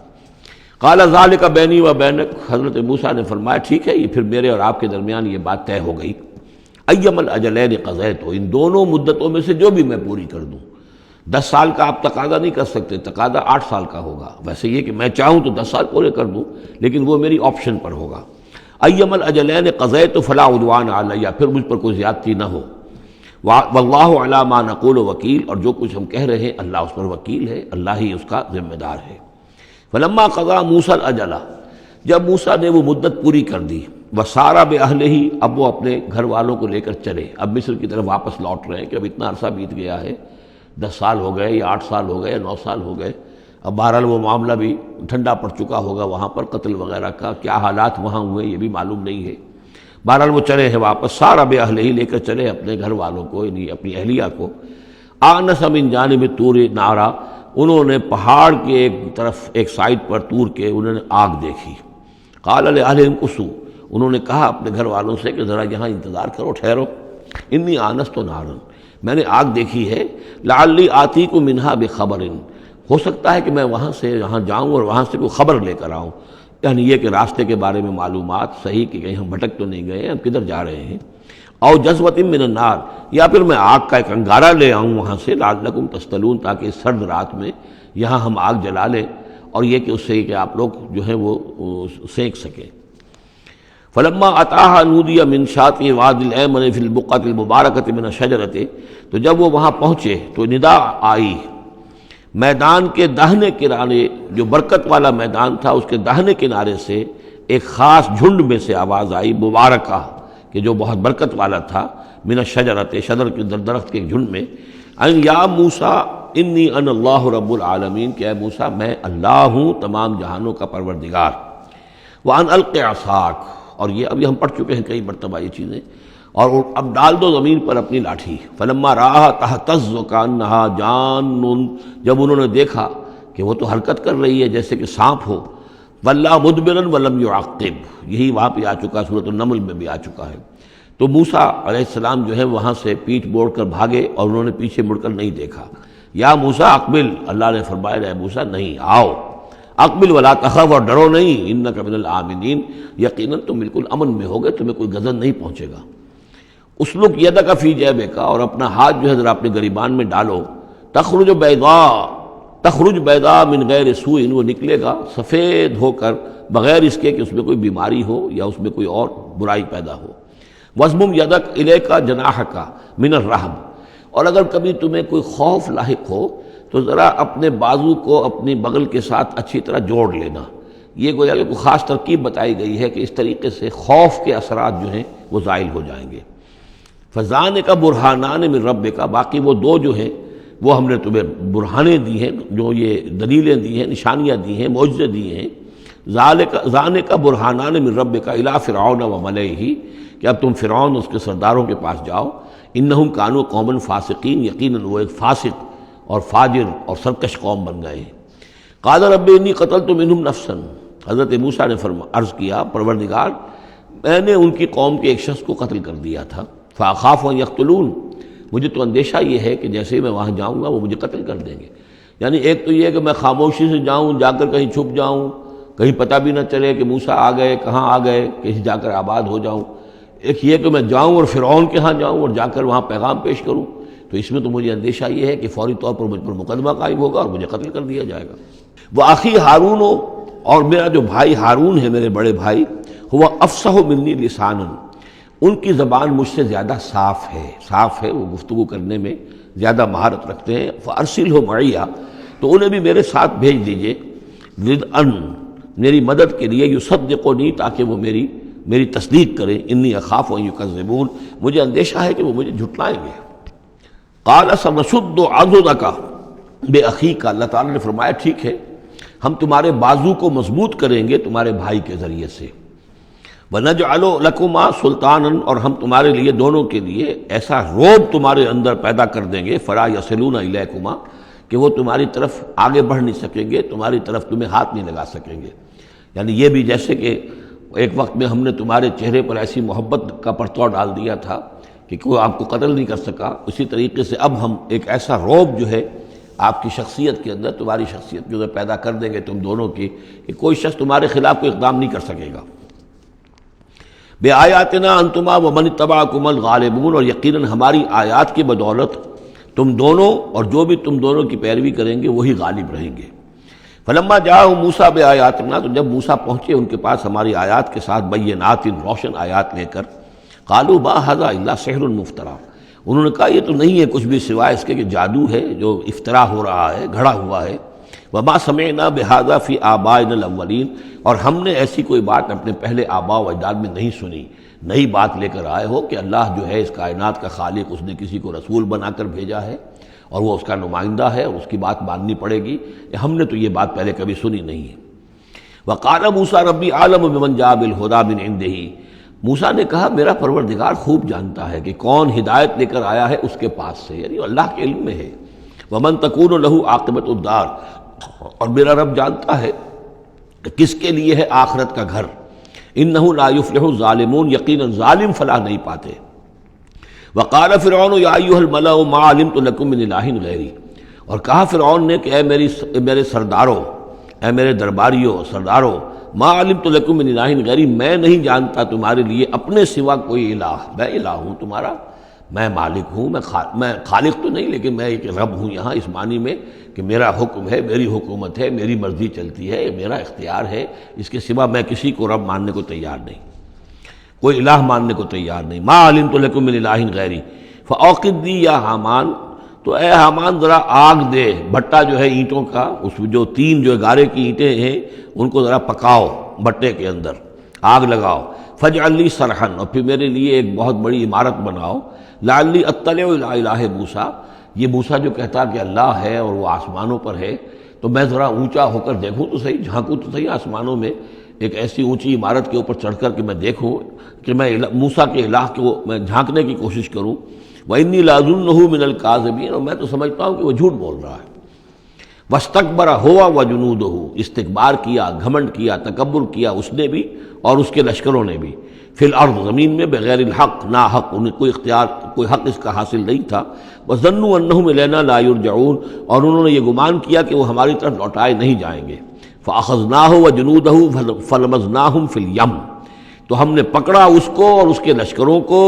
B: قال ذلك بینی و بینک، حضرت موسیٰ نے فرمایا ٹھیک ہے، یہ پھر میرے اور آپ کے درمیان یہ بات طے ہو گئی۔ ایما الاجلین قضیت، ان دونوں مدتوں میں سے جو بھی میں پوری کر دوں۔ 10 سال کا آپ تقاضا نہیں کر سکتے، تقاضا 8 سال کا ہوگا، ویسے یہ کہ میں چاہوں تو 10 سال پورے کر دوں لیکن وہ میری آپشن پر ہوگا۔ ایما الاجلین قضیت فلا عدوان علی، پھر مجھ پر کوئی زیادتی نہ ہو۔ واللہ علی ما نقول وکیل، اور جو کچھ ہم کہہ رہے ہیں اللہ اس پر وکیل ہے، اللہ ہی اس کا ذمہ دار ہے۔ فلما قضا موسیٰ الاجل، جب موسیٰ نے وہ مدت پوری کر دی، وسارا باہلہ، اب وہ اپنے گھر والوں کو لے کر چلے، اب مصر کی طرف واپس لوٹ رہے ہیں کہ اب اتنا عرصہ بیت گیا ہے، 10 سال ہو گئے یا 8 سال ہو گئے یا 9 سال ہو گئے، اب بہرحال وہ معاملہ بھی ٹھنڈا پڑ چکا ہوگا، وہاں پر قتل وغیرہ کا کیا حالات وہاں ہوئے یہ بھی معلوم نہیں ہے۔ بہرحال وہ چلے ہیں واپس، سارا باہلہ لے کر چلے اپنے گھر والوں کو، یعنی اپنی اہلیہ کو۔ آنس من جانب طور نارا، انہوں نے پہاڑ کے ایک طرف ایک سائڈ پر طور کے انہوں نے آگ دیکھی۔ قال لأہلہم کثوا، انہوں نے کہا اپنے گھر والوں سے کہ ذرا یہاں انتظار کرو، ٹھہرو۔ انی آنست نارا، میں نے آگ دیکھی ہے، لعلی آتیکم منہا بخبر، ہو سکتا ہے کہ میں وہاں سے یہاں جاؤں اور وہاں سے کوئی خبر لے کر آؤں، یعنی یہ کہ راستے کے بارے میں معلومات صحیح کہ کہیں ہم بھٹک تو نہیں گئے، ہم کدھر جا رہے ہیں، او جذوۃ من النار، یا پھر میں آگ کا ایک انگارہ لے آؤں وہاں سے، لعلکم تصطلون، تاکہ اس سرد رات میں یہاں ہم آگ جلا لیں اور یہ کہ اس سے کہ آپ لوگ جو ہیں وہ سینک سکیں۔ فلما اتاها نودی من شاطئ وادی الایمن فی البقعۃ المبارکۃ من الشجرۃ، تو جب وہ وہاں پہنچے تو ندا آئی، میدان کے داہنے کنارے، جو برکت والا میدان تھا اس کے داہنے کنارے سے ایک خاص جھنڈ میں سے آواز آئی، مبارکہ، کہ جو بہت برکت والا تھا، من الشجرۃ، شجر کے درخت کے ایک جھنڈ میں، ان یا موسیٰ انی انا اللہ رب العالمین، کہ اے موسیٰ میں اللہ ہوں تمام جہانوں کا پروردگار، وان الق عصاک، اور یہ ابھی ہم پڑھ چکے ہیں کئی مرتبہ یہ چیزیں، اور اب ڈال دو زمین پر اپنی لاٹھی، فلما رآہا تہتز کانہا جان، جب انہوں نے دیکھا کہ وہ تو حرکت کر رہی ہے جیسے کہ سانپ ہو، ولا مدبرا ولم يعقب، یہی وہاں پہ آ چکا، سورۃ النمل میں بھی آ چکا ہے۔ تو موسیٰ علیہ السلام جو ہے وہاں سے پیٹھ موڑ کر بھاگے اور انہوں نے پیچھے مڑ کر نہیں دیکھا۔ یا موسیٰ اقبل، اللہ نے فرمایا اے موسیٰ نہیں، آؤ، اقبل ولا تخف، اور ڈرو نہیں، انک من الآمنین، یقیناً تم بالکل امن میں ہوگے، تمہیں کوئی غضب نہیں پہنچے گا۔ اسلک یدک فی جیبک، اور اپنا ہاتھ جو ہے ذرا اپنے گریبان میں ڈالو، تخرج بیضاء من غیر سوء، وہ نکلے گا سفید ہو کر بغیر اس کے کہ اس میں کوئی بیماری ہو یا اس میں کوئی اور برائی پیدا ہو۔ وَاضْمُمْ يَدَكَ إِلَيْكَ جَنَاحَكَ مِنَ الرَّهْبِ، اور اگر کبھی تمہیں کوئی خوف لاحق ہو تو ذرا اپنے بازو کو اپنی بغل کے ساتھ اچھی طرح جوڑ لینا۔ یہ گویا کہ کوئی خاص ترکیب بتائی گئی ہے کہ اس طریقے سے خوف کے اثرات جو ہیں وہ زائل ہو جائیں گے۔ فَذَانِكَ بُرْهَانَانِ مِن رَبِّكَ، باقی وہ دو جو ہیں وہ ہم نے تمہیں برہانے دی ہیں، جو یہ دلیلیں دی ہیں، نشانیاں دی ہیں، معجزے دیے ہیں۔ ذَانِكَ بُرْهَانَانِ مِن رَبِّكَ إِلَىٰ فِرْعَوْنَ وَمَلَئِهِ، کہ اب تم فرعون اس کے سرداروں کے پاس جاؤ، انہم کانوا قوما فاسقین، یقیناً وہ ایک فاسق اور فاجر اور سرکش قوم بن گئے ہیں۔ قال رب انی قتلت منہم نفسا، حضرت موسیٰ نے عرض کیا پروردگار میں نے ان کی قوم کے ایک شخص کو قتل کر دیا تھا، فاخاف ان یقتلون، مجھے تو اندیشہ یہ ہے کہ جیسے ہی میں وہاں جاؤں گا وہ مجھے قتل کر دیں گے۔ یعنی ایک تو یہ کہ میں خاموشی سے جاؤں، جا کر کہیں چھپ جاؤں، کہیں پتہ بھی نہ چلے کہ موسیٰ آ گئے، کہاں آ گئے، کہیں جا کر آباد ہو جاؤں۔ ایک یہ کہ میں جاؤں اور فرعون کے ہاں جاؤں اور جا کر وہاں پیغام پیش کروں، تو اس میں تو مجھے اندیشہ یہ ہے کہ فوری طور پر مجھ پر مقدمہ قائم ہوگا اور مجھے قتل کر دیا جائے گا۔ وَأَخِي ہارون، اور میرا جو بھائی ہارون ہے، میرے بڑے بھائی، ہوا افصح منی لسانا، ان کی زبان مجھ سے زیادہ صاف ہے، وہ گفتگو کرنے میں زیادہ مہارت رکھتے ہیں۔ فَأَرْسِلْهُ مَعِيَّ، تو انہیں بھی میرے ساتھ بھیج دیجئے، رِدْءً، میری مدد کے لیے، یصدقنی، تاکہ وہ میری تصدیق کریں، انی اخاف ان یکذبون، مجھے اندیشہ ہے کہ وہ مجھے جھٹلائیں گے۔ قال سنشد عضدک باخیک، اللہ تعالیٰ نے فرمایا ٹھیک ہے، ہم تمہارے بازو کو مضبوط کریں گے تمہارے بھائی کے ذریعے سے۔ وَنَجْعَلُ لَكُمَا سُلْطَانًا، اور ہم تمہارے لیے دونوں کے لیے ایسا رعب تمہارے اندر پیدا کر دیں گے، فَلَا يَصِلُونَ إِلَيْكُمَا، کہ وہ تمہاری طرف آگے بڑھ نہیں سکیں گے، تمہاری طرف تمہیں ہاتھ نہیں لگا سکیں گے۔ یعنی یہ بھی جیسے کہ ایک وقت میں ہم نے تمہارے چہرے پر ایسی محبت کا پرتو ڈال دیا تھا کہ کوئی آپ کو قتل نہیں کر سکا، اسی طریقے سے اب ہم ایک ایسا رعب جو ہے آپ کی شخصیت کے اندر، تمہاری شخصیت جو ہے پیدا کر دیں گے تم دونوں کی، کہ کوئی شخص تمہارے خلاف کوئی اقدام نہیں کر سکے گا۔ بِآیاتنا انتما ومن اتبعکم الغالبون، اور یقیناً ہماری آیات کی بدولت تم دونوں اور جو بھی تم دونوں کی پیروی کریں گے وہی غالب رہیں گے۔ فلما جاءهم موسیٰ بآیاتنا، تو جب موسیٰ پہنچے ان کے پاس ہماری آیات کے ساتھ، بینات، روشن آیات لے کر، قالوا ما ھذا الا سحر مفترا، انہوں نے کہا یہ تو نہیں ہے کچھ بھی سوائے اس کے کہ جادو ہے جو افطرا ہو رہا ہے، گھڑا ہوا ہے۔ وما سمعنا بھذا فی آبائنا الاولین، اور ہم نے ایسی کوئی بات اپنے پہلے آباء و اجداد میں نہیں سنی۔ نئی بات لے کر آئے ہو کہ اللہ جو ہے اس کائنات کا خالق، اس نے کسی کو رسول بنا کر بھیجا ہے اور وہ اس کا نمائندہ ہے اور اس کی بات ماننی پڑے گی، ہم نے تو یہ بات پہلے کبھی سنی نہیں ہے۔ وقال موسیٰ ربی عالم بمن جاء بالہدی من عنده، موسیٰ نے کہا میرا پروردگار خوب جانتا ہے کہ کون ہدایت لے کر آیا ہے اس کے پاس سے، یعنی اللہ کے علم میں ہے۔ ومن تکون له عاقبۃ الدار، اور میرا رب جانتا ہے کہ کس کے لیے ہے آخرت کا گھر۔ انہ لا یفلح الظالمون، یقیناً ظالم فلاح نہیں پاتے۔ وقال فرعون یا ایھا الملأ ما علمت لکم من الہ غیری، اور کہا فرعون نے کہ اے میرے سرداروں، اے میرے درباریوں سرداروں، ما علمت لکم من الہ غیری، میں نہیں جانتا تمہارے لیے اپنے سوا کوئی الہ، میں الہ ہوں تمہارا، میں مالک ہوں، میں خالق تو نہیں لیکن میں ایک رب ہوں یہاں، اس معنی میں کہ میرا حکم ہے، میری حکومت ہے، میری مرضی چلتی ہے، میرا اختیار ہے، اس کے سوا میں کسی کو رب ماننے کو تیار نہیں، کوئی الہ ماننے کو تیار نہیں۔ ما علمت لکم من الہ غیری فاوقد لی یا حامان، تو اے حامان ذرا آگ دے، بھٹا جو ہے اینٹوں کا، اس جو تین جو گارے کی اینٹیں ہیں ان کو ذرا پکاؤ بھٹے کے اندر، آگ لگاؤ، فاجعل لی صرحا، اور پھر میرے لیے ایک بہت بڑی عمارت بناؤ، لعلی اطلع الی الہ موسیٰ، یہ موسیٰ جو کہتا کہ اللہ ہے اور وہ آسمانوں پر ہے، تو میں ذرا اونچا ہو کر دیکھوں تو صحیح، جھانکوں تو صحیح آسمانوں میں، ایک ایسی اونچی عمارت کے اوپر چڑھ کر کہ میں دیکھوں کہ میں موسیٰ کے الہ کو میں جھانکنے کی کوشش کروں۔ وَإِنِّي لَأَظُنُّهُ مِنَ الْكَاذِبِينَ، اور میں تو سمجھتا ہوں کہ وہ جھوٹ بول رہا ہے۔ وَاسْتَكْبَرَ هُوَ وَجُنُودُهُ، استکبار کیا، گھمنڈ کیا، تکبر کیا اس نے بھی اور اس کے لشکروں نے بھی، فی الارض، زمین میں، بغیر الحق، نا حق، انہیں کوئی اختیار، کوئی حق اس کا حاصل نہیں تھا۔ وَظَنُّوا أَنَّهُمْ إِلَيْنَا لَا يُرْجَعُونَ، اور انہوں نے یہ گمان کیا کہ وہ ہماری طرف لوٹائے نہیں جائیں گے۔ فَأَخَذْنَاهُ وَجُنُودَهُ فَلَمَزْنَاهُمْ فِي الْيَمِّ، تو ہم نے پکڑا اس کو اور اس کے لشکروں کو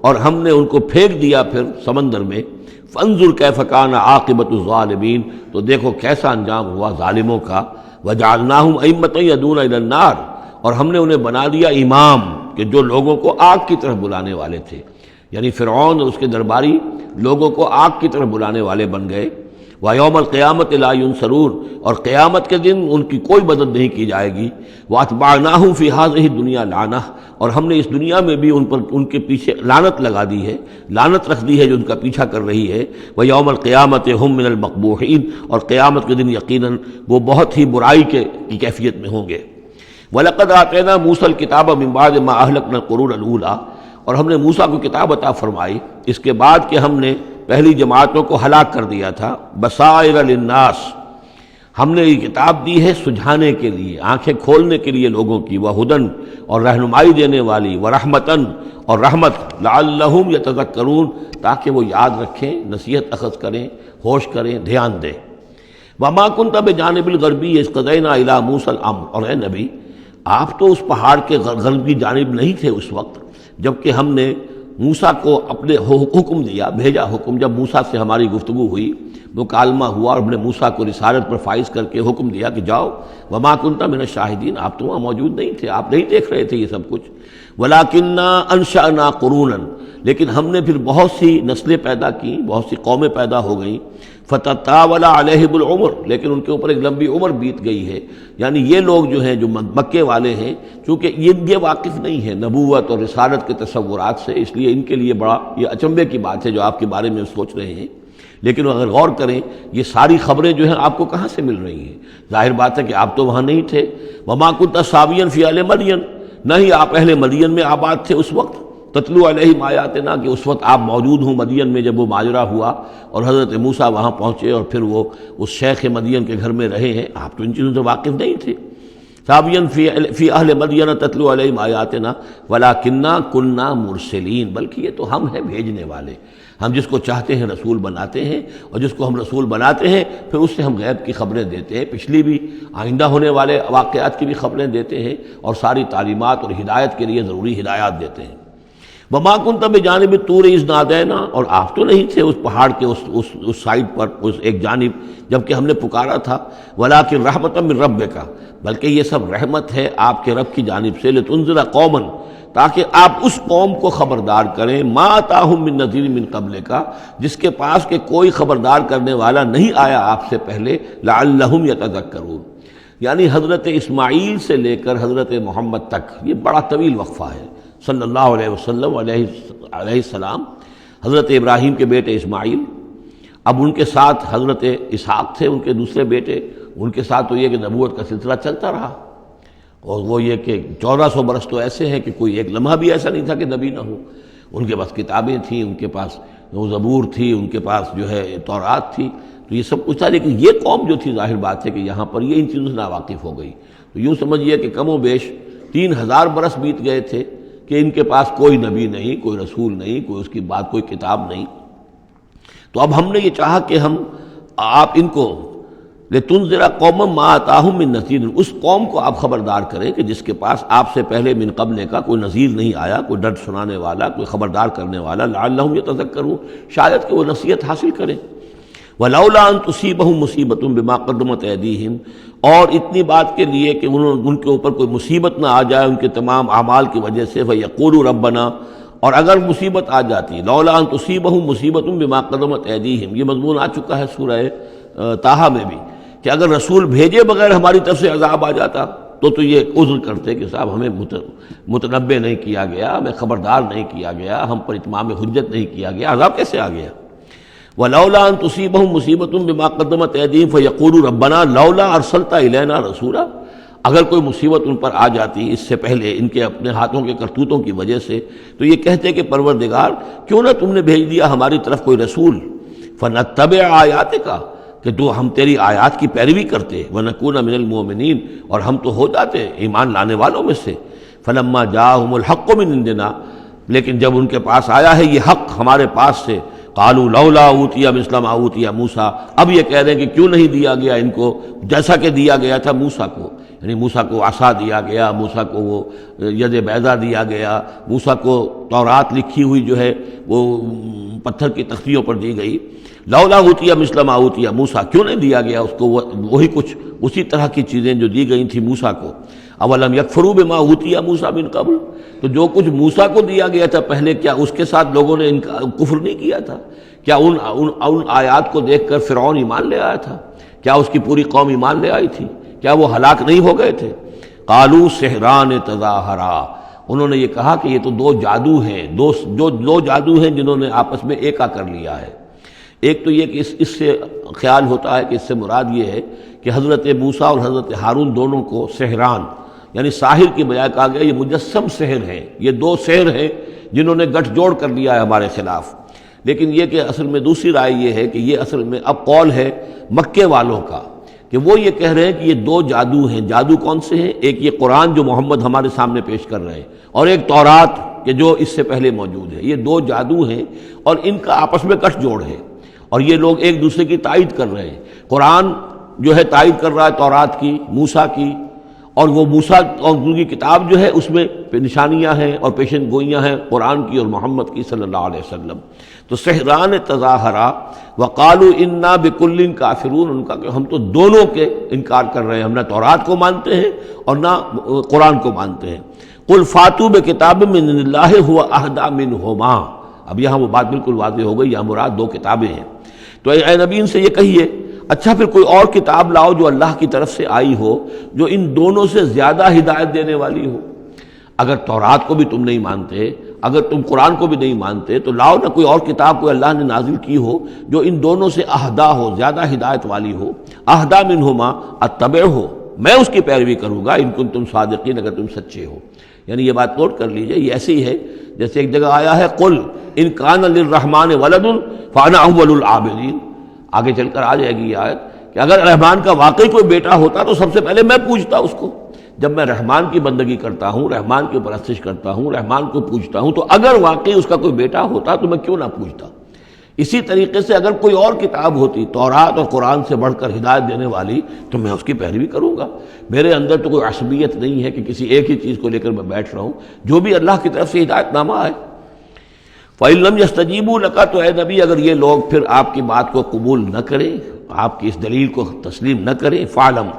B: اور ہم نے ان کو پھینک دیا پھر سمندر میں۔ فانظر کیف کان عاقبۃ الظالمین، تو دیکھو کیسا انجام ہوا ظالموں کا۔ وجعلناہم ائمۃ یدعون الی النار، اور ہم نے انہیں بنا دیا امام کہ جو لوگوں کو آگ کی طرف بلانے والے تھے، یعنی فرعون اور اس کے درباری لوگوں کو آگ کی طرف بلانے والے بن گئے۔ وَيَوْمَ الْقِيَامَةِ لَا يُنصَرُونَ، اور قیامت کے دن ان کی کوئی مدد نہیں کی جائے گی۔ وَأَتْبَعْنَاهُمْ فِي هَذِهِ الدُّنْيَا لَعْنَةً، اور ہم نے اس دنیا میں بھی ان پر، ان کے پیچھے لعنت لگا دی ہے، لعنت رکھ دی ہے جو ان کا پیچھا کر رہی ہے۔ وَيَوْمَ الْقِيَامَةِ هُمْ مِنَ الْمَقْبُوحِينَ، اور قیامت کے دن یقیناً وہ بہت ہی برائی کی کیفیت میں ہوں گے۔ وَلَقَدْ آتَيْنَا مُوسَى الْكِتَابَ مِن بَعْدِ مَا أَهْلَكْنَا الْقُرُونَ الْأُولَىٰ، اور ہم نے موسیٰ کو کتاب عطا فرمائی اس کے بعد کہ ہم نے پہلی جماعتوں کو ہلاک کر دیا تھا۔ بصائر للناس، ہم نے یہ کتاب دی ہے سجھانے کے لیے، آنکھیں کھولنے کے لیے لوگوں کی، وہدن، اور رہنمائی دینے والی، ورحمتن، اور رحمت، لعلہم یتذکرون، تاکہ وہ یاد رکھیں، نصیحت اخذ کریں، ہوش کریں، دھیان دیں۔ وما کنت بجانب الغربی اذ قضینا الی موسیٰ الامر، اور اے نبی آپ تو اس پہاڑ کے غربی جانب نہیں تھے اس وقت جبکہ ہم نے موسیٰ کو اپنے حکم دیا، بھیجا حکم، جب موسیٰ سے ہماری گفتگو ہوئی، مکالمہ ہوا، اور ہم نے موسیٰ کو رسالت پر فائز کر کے حکم دیا کہ جاؤ۔ وما کنت من الشاہدین، آپ تو وہاں موجود نہیں تھے، آپ نہیں دیکھ رہے تھے یہ سب کچھ۔ ولکننا انشأنا قرونا، لیکن ہم نے پھر بہت سی نسلیں پیدا کی، بہت سی قومیں پیدا ہو گئیں۔ فتطاول علیہم العمر، لیکن ان کے اوپر ایک لمبی عمر بیت گئی ہے، یعنی یہ لوگ جو ہیں جو مکے والے ہیں، چونکہ یہ واقف نہیں ہے نبوت اور رسالت کے تصورات سے، اس لیے ان کے لیے بڑا یہ اچنبے کی بات ہے جو آپ کے بارے میں سوچ رہے ہیں۔ لیکن اگر غور کریں یہ ساری خبریں جو ہیں آپ کو کہاں سے مل رہی ہیں؟ ظاہر بات ہے کہ آپ تو وہاں نہیں تھے۔ وما کنت ساویا فی اہل مدین، نہ ہی آپ اہل مدین میں آباد تھے اس وقت۔ تتلو علیہم آیاتنا، کہ اس وقت آپ موجود ہوں مدین میں جب وہ ماجرا ہوا اور حضرت موسیٰ وہاں پہنچے اور پھر وہ اس شیخ مدین کے گھر میں رہے ہیں، آپ تو ان چیزوں سے واقف نہیں تھے۔ ساوین فی اہل مدین تتلو علیہم آیاتنا ولکننا کننا مرسلین، بلکہ یہ تو ہم ہیں بھیجنے والے، ہم جس کو چاہتے ہیں رسول بناتے ہیں، اور جس کو ہم رسول بناتے ہیں پھر اس سے ہم غیب کی خبریں دیتے ہیں، پچھلی بھی آئندہ ہونے والے واقعات کی بھی خبریں دیتے ہیں، اور ساری تعلیمات اور ہدایت کے لیے ضروری ہدایات دیتے ہیں۔ وما کنت بجانب الطور اذ نادینا، اور آپ تو نہیں تھے اس پہاڑ کے اس سائڈ پر، اس ایک جانب جب کہ ہم نے پکارا تھا۔ ولکن رحمۃ من ربک، بلکہ یہ سب رحمت ہے آپ کے رب کی جانب سے، لتنذر قوما، تاکہ آپ اس قوم کو خبردار کریں، ما اتاہم من نذیر من قبلک، جس کے پاس کہ کوئی خبردار کرنے والا نہیں آیا آپ سے پہلے، لعلہم یتذکرون، یعنی حضرت اسماعیل سے لے کر حضرت محمد تک یہ بڑا طویل وقفہ ہے۔ صلی اللہ علیہ وسلم علیہ السلام، حضرت ابراہیم کے بیٹے اسماعیل، اب ان کے ساتھ حضرت اسحاق تھے ان کے دوسرے بیٹے، ان کے ساتھ تو یہ کہ نبوت کا سلسلہ چلتا رہا، اور وہ یہ کہ 1400 برس تو ایسے ہیں کہ کوئی ایک لمحہ بھی ایسا نہیں تھا کہ نبی نہ ہو۔ ان کے پاس کتابیں تھیں، ان کے پاس وہ زبور تھی، ان کے پاس جو ہے تورات تھی، تو یہ سب کچھ تھا، لیکن یہ قوم جو تھی ظاہر بات ہے کہ یہاں پر یہ ان چیزوں سے ناواقف ہو گئی۔ تو یوں سمجھیے کہ کم و بیش 3000 برس بیت گئے تھے کہ ان کے پاس کوئی نبی نہیں، کوئی رسول نہیں، کوئی اس کی بات کوئی کتاب نہیں۔ تو اب ہم نے یہ چاہا کہ آپ ان کو لِتُنذِرَ قَوْمًا مَا آتَاهُم مِّن نَذِيرٍ، اس قوم کو آپ خبردار کریں کہ جس کے پاس آپ سے پہلے من قبل کا کوئی نذیر نہیں آیا، کوئی ڈر سنانے والا، کوئی خبردار کرنے والا، لعلہم یتذکرون، شاید کہ وہ نصیحت حاصل کریں۔ وَلَوْلَا أَن تُصِيبَهُم مُّصِيبَةٌ بِمَا قَدَّمَتْ أَيْدِيهِمْ، اور اتنی بات کے لیے کہ ان کے اوپر کوئی مصیبت نہ آ جائے ان کے تمام اعمال کی وجہ سے، فَيَقُولُوا رَبَّنَا، اور اگر مصیبت آ جاتی، لولا ان تصیبہم مصیبت بما قدمت ایدیہم، یہ مضمون آ چکا ہے سورہ طٰہٰ میں بھی، کہ اگر رسول بھیجے بغیر ہماری طرف سے عذاب آ جاتا تو یہ عذر کرتے کہ صاحب ہمیں متنبہ نہیں کیا گیا، ہمیں خبردار نہیں کیا گیا، ہم پر اتمام حجت نہیں کیا گیا، عذاب کیسے آ گیا؟ وَلَوْلَا أَن تُصِيبَهُم مُّصِيبَةٌ بِمَا قَدَّمَتْ أَيْدِيهِمْ فَيَقُولُوا رَبَّنَا لَوْلَا أَرْسَلْتَ إِلَيْنَا رَسُولًا، اگر کوئی مصیبت ان پر آ جاتی اس سے پہلے ان کے اپنے ہاتھوں کے کرتوتوں کی وجہ سے، تو یہ کہتے کہ پروردگار کیوں نہ تم نے بھیج دیا ہماری طرف کوئی رسول، فَنَتَّبِعَ آیَاتِكَ، کہ تو ہم تیری آیات کی پیروی کرتے، وَنَكُونَ مِنَ الْمُؤْمِنِينَ، اور ہم تو ہو جاتے ایمان لانے والوں میں سے۔ فَلَمَّا جَاءَهُمُ الْحَقُّ مِنْ عِنْدِنَا، لیکن جب ان کے پاس آیا ہے یہ حق ہمارے پاس سے، قالوا لولا اوتي مثل ما اوتي موسیٰ، اب یہ کہہ رہے ہیں کہ کیوں نہیں دیا گیا ان کو جیسا کہ دیا گیا تھا موسیٰ کو، یعنی موسیٰ کو عصا دیا گیا، موسیٰ کو وہ ید بیضا دیا گیا، موسیٰ کو تورات لکھی ہوئی جو ہے وہ پتھر کی تختیوں پر دی گئی۔ لولا اوتي مثل ما اوتي موسیٰ، کیوں نہیں دیا گیا اس کو وہی کچھ اسی طرح کی چیزیں جو دی گئی تھی موسیٰ کو۔ اولم یکفروا بما اوتي موسیٰ من قبل، تو جو کچھ موسیٰ کو دیا گیا تھا پہلے، کیا اس کے ساتھ لوگوں نے کفر نہیں کیا تھا؟ کیا ان آیات کو دیکھ کر فرعون ایمان لے آیا تھا؟ کیا اس کی پوری قوم ایمان لے آئی تھی؟ کیا وہ ہلاک نہیں ہو گئے تھے؟ قالوا سحران تظاہرا، انہوں نے یہ کہا کہ یہ تو دو جادو ہیں، دو جادو ہیں جنہوں نے آپس میں ایکا کر لیا ہے۔ ایک تو یہ کہ اس سے خیال ہوتا ہے کہ اس سے مراد یہ ہے کہ حضرت موسیٰ اور حضرت ہارون دونوں کو سحران، یعنی ساحر کی بجائے کہا گیا یہ مجسم سحر ہیں، یہ دو سحر ہیں جنہوں نے گٹھ جوڑ کر لیا ہے ہمارے خلاف۔ لیکن یہ کہ اصل میں دوسری رائے یہ ہے کہ یہ اصل میں اب قول ہے مکے والوں کا، کہ وہ یہ کہہ رہے ہیں کہ یہ دو جادو ہیں۔ جادو کون سے ہیں؟ ایک یہ قرآن جو محمد ہمارے سامنے پیش کر رہے ہیں، اور ایک تورات کہ جو اس سے پہلے موجود ہے، یہ دو جادو ہیں اور ان کا آپس میں گٹھ جوڑ ہے، اور یہ لوگ ایک دوسرے کی تائید کر رہے ہیں۔ قرآن جو ہے تائید کر رہا ہے تورات کی، موسیٰ کی، اور وہ موسیٰ اور ان کی کتاب جو ہے اس میں نشانیاں ہیں اور پیشن گوئیاں ہیں قرآن کی اور محمد کی صلی اللہ علیہ وسلم۔ تو سحران تظاہرا وقالوا انا بکل کافرون، ان کا کہ ہم تو دونوں کے انکار کر رہے ہیں، ہم نہ تورات کو مانتے ہیں اور نہ قرآن کو مانتے ہیں۔ قل فاتوا بکتاب من اللہ هو اہدی منہما، اب یہاں وہ بات بالکل واضح ہو گئی، یہاں مراد دو کتابیں ہیں۔ تو اے نبی ان سے یہ کہیے اچھا پھر کوئی اور کتاب لاؤ جو اللہ کی طرف سے آئی ہو، جو ان دونوں سے زیادہ ہدایت دینے والی ہو۔ اگر تورات کو بھی تم نہیں مانتے، اگر تم قرآن کو بھی نہیں مانتے، تو لاؤ نہ کوئی اور کتاب کوئی اللہ نے نازل کی ہو جو ان دونوں سے اہدا ہو، زیادہ ہدایت والی ہو۔ اہدا منہما اتبعہ، میں اس کی پیروی کروں گا ان کنتم صادقین، اگر تم سچے ہو۔ یعنی یہ بات نوٹ کر لیجئے، یہ ایسی ہے جیسے ایک جگہ آیا ہے قل ان کان للرحمن ولد فانا اول العابدین، آگے چل کر آ جائے گی یہ آیت کہ اگر رحمان کا واقعی کوئی بیٹا ہوتا تو سب سے پہلے میں پوجتا اس کو۔ جب میں رحمان کی بندگی کرتا ہوں، رحمان کی پرستش کرتا ہوں، رحمان کو پوجتا ہوں، تو اگر واقعی اس کا کوئی بیٹا ہوتا تو میں کیوں نہ پوجتا۔ اسی طریقے سے اگر کوئی اور کتاب ہوتی تورات اور قرآن سے بڑھ کر ہدایت دینے والی تو میں اس کی پیروی کروں گا۔ میرے اندر تو کوئی عصبیت نہیں ہے کہ کسی ایک ہی چیز کو لے کر میں بیٹھ رہا ہوں، جو بھی اللہ کی طرف سے ہدایت نامہ آئے۔ فَإِن لَّمْ يَسْتَجِيبُوا لَكَ، تو اے نبی اگر یہ لوگ پھر آپ کی بات کو قبول نہ کریں، آپ کی اس دلیل کو تسلیم نہ کریں، فَاعْلَمْ،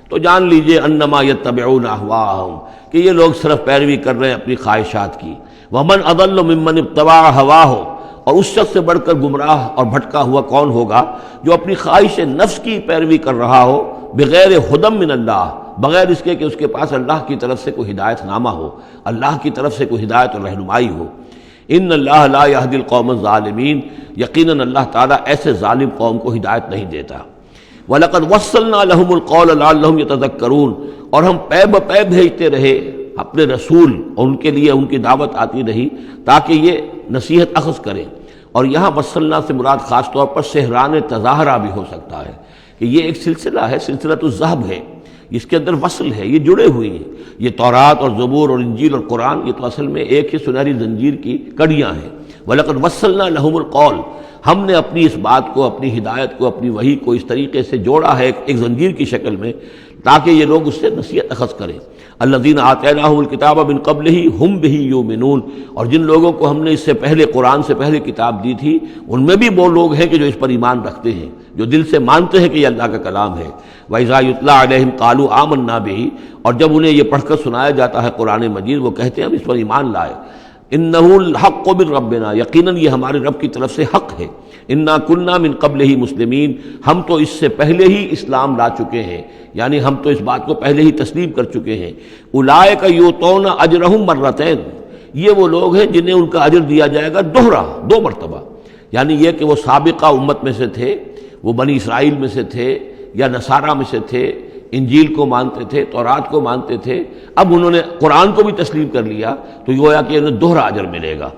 B: تو جان لیجئے انما يتبعون اهواءهم، کہ یہ لوگ صرف پیروی کر رہے ہیں اپنی خواہشات کی۔ ومن اضل ممن اتبع هواه، اور اس شخص سے بڑھ کر گمراہ اور بھٹکا ہوا کون ہوگا جو اپنی خواہش نفس کی پیروی کر رہا ہو، بغیر ہدی من اللہ، بغیر اس کے کہ اس کے پاس اللہ کی طرف سے کوئی ہدایت نامہ ہو، اللہ کی طرف سے کوئی ہدایت اور رہنمائی ہو۔ ان اللہ لا یہدی القوم الظالمین، یقیناً اللہ تعالیٰ ایسے ظالم قوم کو ہدایت نہیں دیتا۔ وَلَقَدْ وَصَّلْنَا لَهُمُ الْقَوْلَ لَعَلَّهُمْ يَتَذَكَّرُونَ، اور ہم پے بپے بھیجتے رہے اپنے رسول، اور ان کے لیے ان کی دعوت آتی رہی تاکہ یہ نصیحت اخذ کریں۔ اور یہاں وصلنا سے مراد خاص طور پر سحران تظاہرہ بھی ہو سکتا ہے کہ یہ ایک سلسلہ ہے، سلسلۃ الذہب ہے، اس کے اندر وصل ہے، یہ جڑے ہوئی ہیں۔ یہ تورات اور زبور اور انجیل اور قرآن یہ تو اصل میں ایک ہی سنہری زنجیر کی کڑیاں ہیں۔ وَلَقَدْ وَصَّلْنَا لَهُمُ الْقَوْلَ، ہم نے اپنی اس بات کو، اپنی ہدایت کو، اپنی وحی کو اس طریقے سے جوڑا ہے ایک زنجیر کی شکل میں تاکہ یہ لوگ اس سے نصیحت اخذ کریں۔ الذین آتیناہم الکتاب من قبلہ ہم بہ یؤمنون، اور جن لوگوں کو ہم نے اس سے پہلے قرآن سے پہلے کتاب دی تھی ان میں بھی وہ لوگ ہیں کہ جو اس پر ایمان رکھتے ہیں، جو دل سے مانتے ہیں کہ یہ اللہ کا کلام ہے۔ وَإِذَا يُتْلَىٰ عَلَيْهِمْ قَالُوا آمَنَّا بِهِ، اور جب انہیں یہ پڑھ کر سنایا جاتا ہے قرآن مجید وہ کہتے ہیں ہم اس پر ایمان لائے۔ اِنَّهُ الْحَقُّ مِن رَّبِّنَا، یقیناً یہ ہمارے رب کی طرف سے حق ہے۔ اِنَّا كُنَّا مِن قَبْلِهِ مُسْلِمِينَ، ہم تو اس سے پہلے ہی اسلام لا چکے ہیں، یعنی ہم تو اس بات کو پہلے ہی تسلیم کر چکے ہیں۔ اولئک یؤتون اجرہم مرتین، یہ وہ لوگ ہیں جنہیں ان کا اجر دیا جائے گا دوہرا، 2 مرتبہ، یعنی یہ کہ وہ سابقہ امت میں سے تھے، وہ بنی اسرائیل میں سے تھے یا نصارہ میں سے تھے، انجیل کو مانتے تھے، تورات کو مانتے تھے، اب انہوں نے قرآن کو بھی تسلیم کر لیا تو گویا کہ انہیں دوہرا اجر ملے گا۔